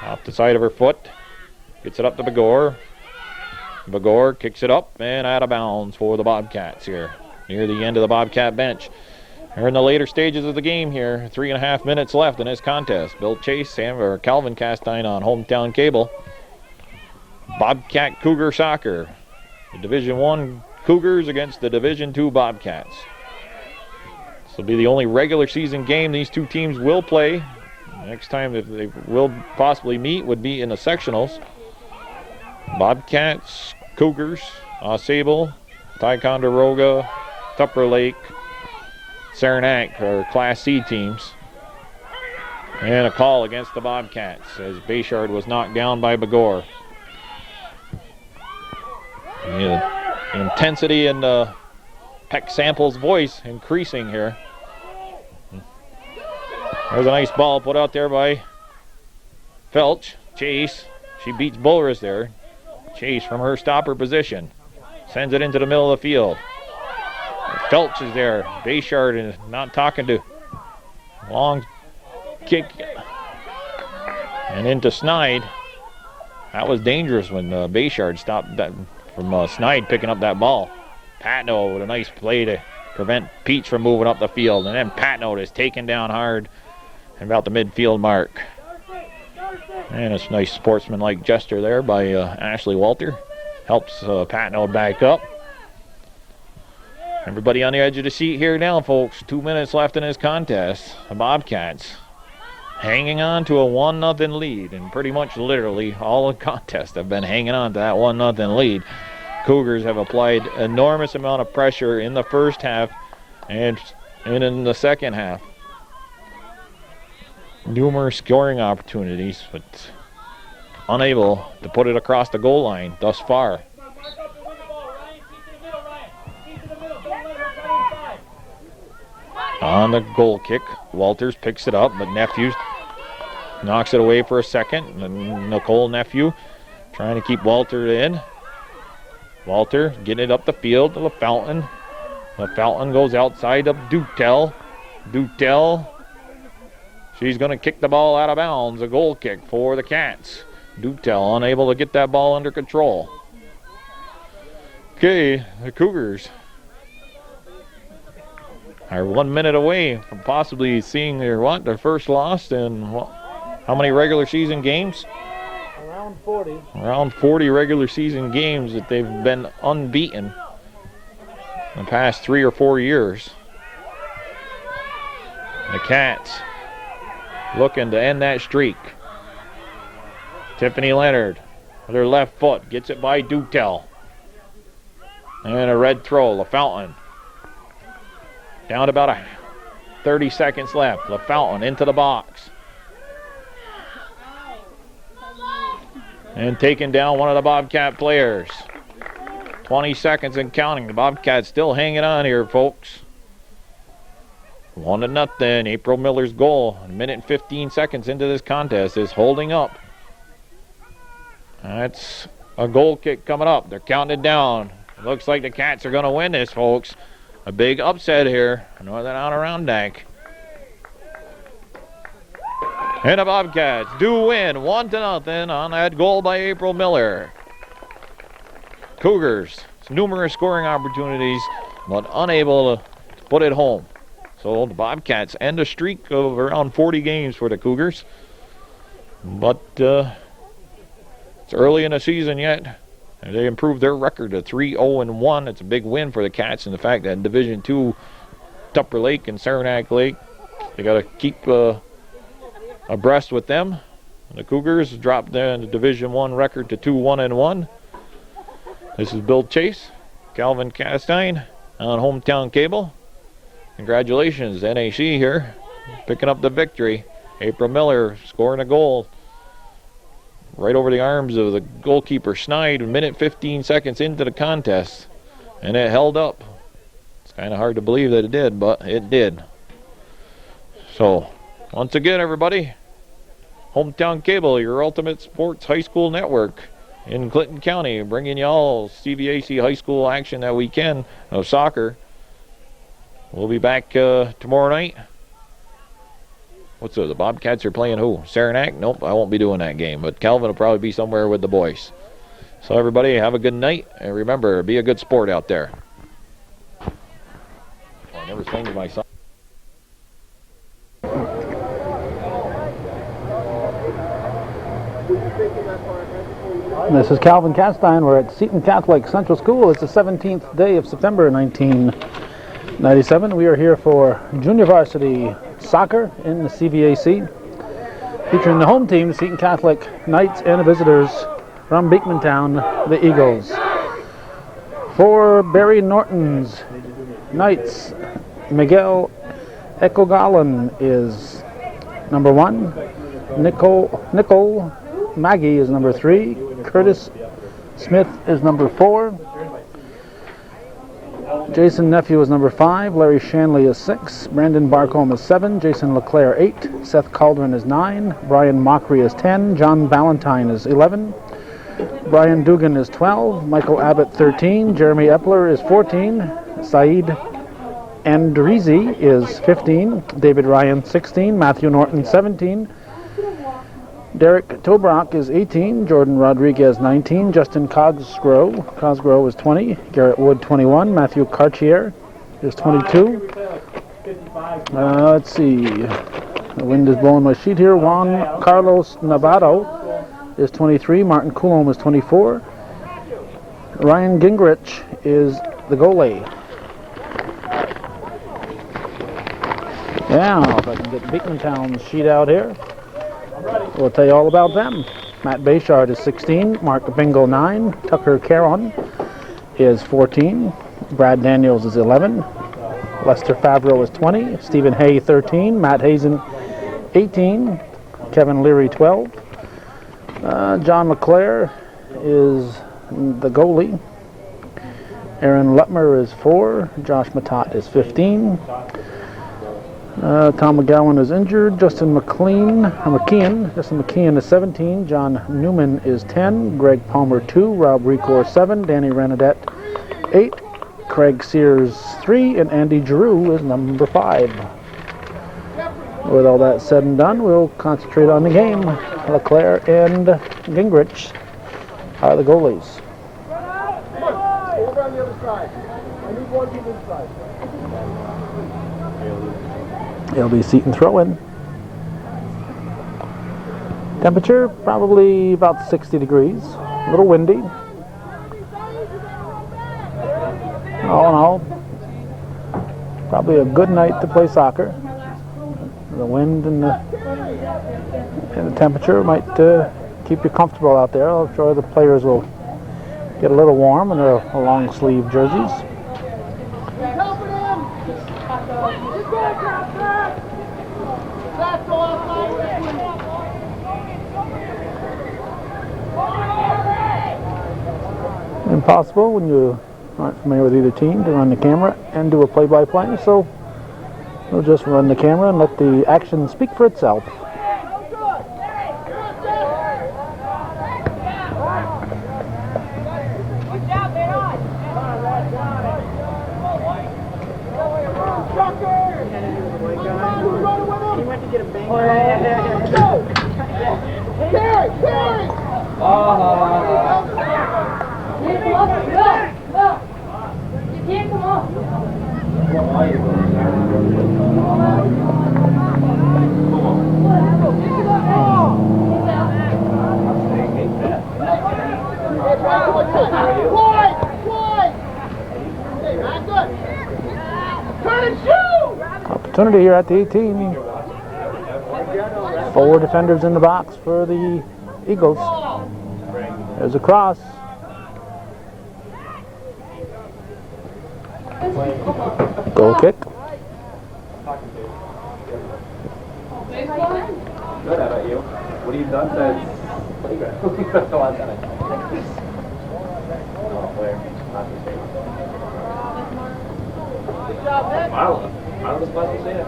Off the side of her foot. Gets it up to Begor. Begor kicks it up and out of bounds for the Bobcats here. Near the end of the Bobcat bench. We're in the later stages of the game here. 3.5 minutes left in this contest. Bill Chase, Calvin Castine on Hometown Cable. Bobcat Cougar Soccer. The Division I Cougars against the Division II Bobcats. This will be the only regular season game these two teams will play. Next time if they will possibly meet would be in the sectionals. Bobcats, Cougars, Sable, Ticonderoga, Tupper Lake, Saranac are Class C teams. And a call against the Bobcats as Bayshard was knocked down by Begor. The intensity in Peck Sample's voice increasing here. There's a nice ball put out there by Felch. Chase, she beats Bulrush there. Chase from her stopper position sends it into the middle of the field. Felch is there. Bayshard is not talking to. Long kick. And into Snide. That was dangerous when Bayshard stopped that from Snide picking up that ball. Patno with a nice play to prevent Peach from moving up the field. And then Patno is taken down hard at about the midfield mark. And it's a nice sportsmanlike gesture there by Ashley Walter. Helps Patno back up. Everybody on the edge of the seat here now, folks. 2 minutes left in this contest. The Bobcats hanging on to a 1-0 lead. And pretty much literally all the contests have been hanging on to that 1-0 lead. Cougars have applied enormous amount of pressure in the first half and in the second half. Numerous scoring opportunities, but unable to put it across the goal line thus far. On the goal kick, Walters picks it up, but Nephews knocks it away for a second. And Nicole Nephew trying to keep Walter in. Walter getting it up the field to LaFountain. LaFountain goes outside of Dutel. Dutel, she's going to kick the ball out of bounds. A goal kick for the Cats. Dutel unable to get that ball under control. Okay, the Cougars are 1 minute away from possibly seeing their first loss in how many regular season games? Around 40. Around 40 regular season games that they've been unbeaten in the past 3 or 4 years. The Cats looking to end that streak. Tiffany Leonard with her left foot gets it by Dutel. And a red throw, LaFountain. Down to about 30 seconds left. LaFountain into the box. and taking down one of the Bobcat players. 20 seconds and counting. The Bobcats still hanging on here, folks. 1-0. April Miller's goal. A minute and 15 seconds into this contest is holding up. That's a goal kick coming up. They're counting it down. Looks like the Cats are going to win this, folks. A big upset here. Northern Adirondack. And the Bobcats do win 1-0 on that goal by April Miller. Cougars, numerous scoring opportunities, but unable to put it home. So the Bobcats end a streak of around 40 games for the Cougars. But it's early in the season yet. They improved their record to 3-0-1. It's a big win for the Cats, and the fact that in Division II, Tupper Lake and Saranac Lake, they got to keep abreast with them. The Cougars dropped the Division I record to 2-1-1. This is Bill Chase, Calvin Castine on Hometown Cable. Congratulations, NAC here, picking up the victory. April Miller scoring a goal right over the arms of the goalkeeper Snide, a minute 15 seconds into the contest, and it held up. It's kind of hard to believe that it did, but it did. So, once again, everybody, Hometown Cable, your ultimate sports high school network in Clinton County, bringing you all CVAC high school action that weekend of soccer. We'll be back tomorrow night. What's the Bobcats are playing who? Saranac? Nope, I won't be doing that game, but Calvin will probably be somewhere with the boys. So everybody, have a good night, and remember, be a good sport out there. I never sang to my son. This is Calvin Castine. We're at Seton Catholic Central School. It's the 17th day of September 1997. We are here for junior varsity soccer in the CVAC, featuring the home team, Seton Catholic Knights, and the visitors from Beekmantown, the Eagles. For Barry Norton's Knights, Miguel Ekogalan is number 1. Nicole Maggie is number 3. Curtis Smith is number 4. Jason Nephew is number 5. Larry Shanley is 6. Brandon Barcombe is 7. Jason LeClaire 8. Seth Caldron is 9. Brian Mockery is 10. John Ballantyne is 11. Brian Dugan is 12. Michael Abbott 13. Jeremy Epler is 14. Saeed Andrizi is 15. David Ryan 16. Matthew Norton 17. Derek Tobrock is 18, Jordan Rodriguez 19, Justin Cosgrove is 20, Garrett Wood 21, Matthew Cartier is 22. Let's see, the wind is blowing my sheet here. Juan Carlos Navarro is 23, Martin Coulomb is 24, Ryan Gingrich is the goalie. Now, if I can get Beekmantown's sheet out here, we'll tell you all about them. Matt Bayshard is 16, Mark Bingo 9, Tucker Caron is 14, Brad Daniels is 11, Lester Favreau is 20, Stephen Hay 13, Matt Hazen 18, Kevin Leary 12, John LeClaire is the goalie, Aaron Lutmer is 4, Josh Matat is 15, Tom McGowan is injured. Justin McKeon is 17. John Newman is 10. Greg Palmer 2. Rob Recor 7. Danny Renadette 8. Craig Sears 3. And Andy Giroux is number 5. With all that said and done, we'll concentrate on the game. LeClaire and Gingrich are the goalies. Over on the other side. I need one to this side. It'll be Seton throw-in. Temperature probably about 60 degrees. A little windy. All in all, probably a good night to play soccer. The wind and the temperature might keep you comfortable out there. I'm sure the players will get a little warm in their long sleeve jerseys. That's all. impossible when you aren't familiar with either team to run the camera and do a play-by-play, so we'll just run the camera and let the action speak for itself. Opportunity here at the 18. 4 defenders in the box for the Eagles. There's a cross. Goal kick. Good, how about you? What have you done since playground? Go on, Dennis. Good job, Nick. Marlon was supposed to see it.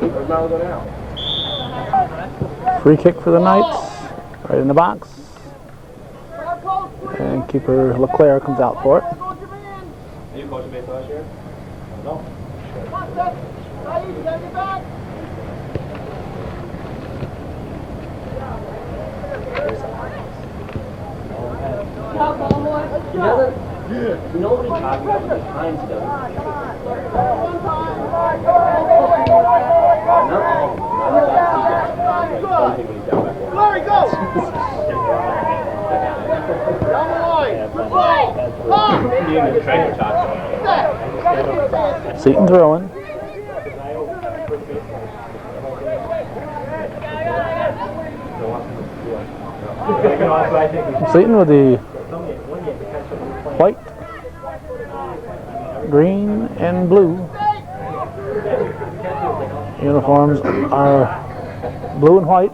Where's Marlon go now? Free kick for the Knights. Right in the box. And keeper LeClaire comes out for it. Are you coaching baseball last year? No. Nobody talks about the times he doesn't. Larry, go! Down the line! Seaton throwing. Seaton with the white, green, and blue. Uniforms are blue and white,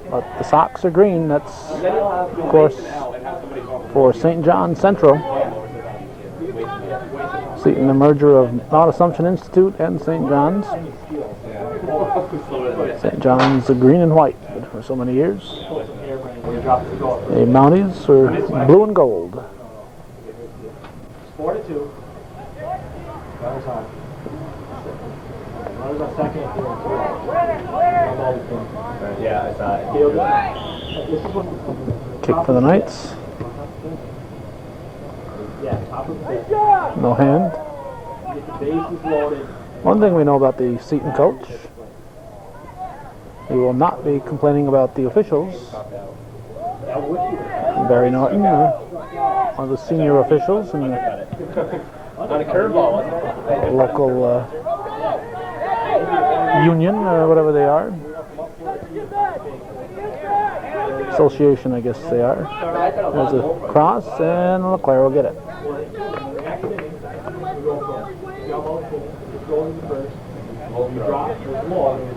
but the socks are green. That's, of course, for St. John Central. Seaton, the merger of Mount Assumption Institute and St. John's. St. John's the green and white for so many years. The Mounties are blue and gold. 4-2. Runners on second. Yeah, I saw it. Kick for the Knights. No hand. One thing we know about the Seaton coach, he will not be complaining about the officials. Barry Norton, one of the senior officials in the local union or whatever they are. Association, I guess they are. There's a cross, and LeClaire will get it.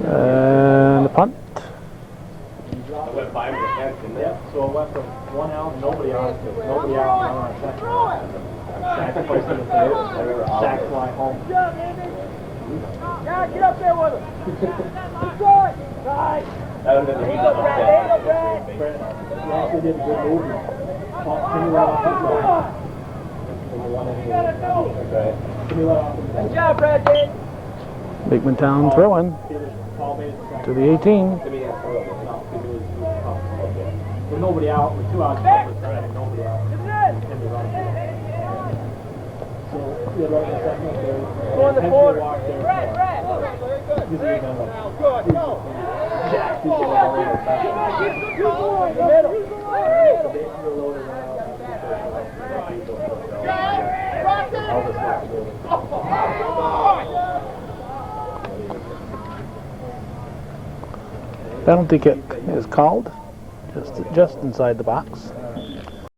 And a punt. So it went from 1 out, nobody out, nobody out, on our second. Place in the third, sack fly home. Yeah, get up there with him. Good going. Right. That would have been the There you go, Brad. There you go, Brad. We actually did a good movement. Can you let off the drive? Can you let off the drive? Good job, Brad. Dave. Beekman Town throwing to the 18. With nobody out, with 2 outs, nobody out. So, yeah, right in the second, third. Go on the forward. Brad. Good. Go. Jack, he's In the middle. Penalty kick is called, just inside the box.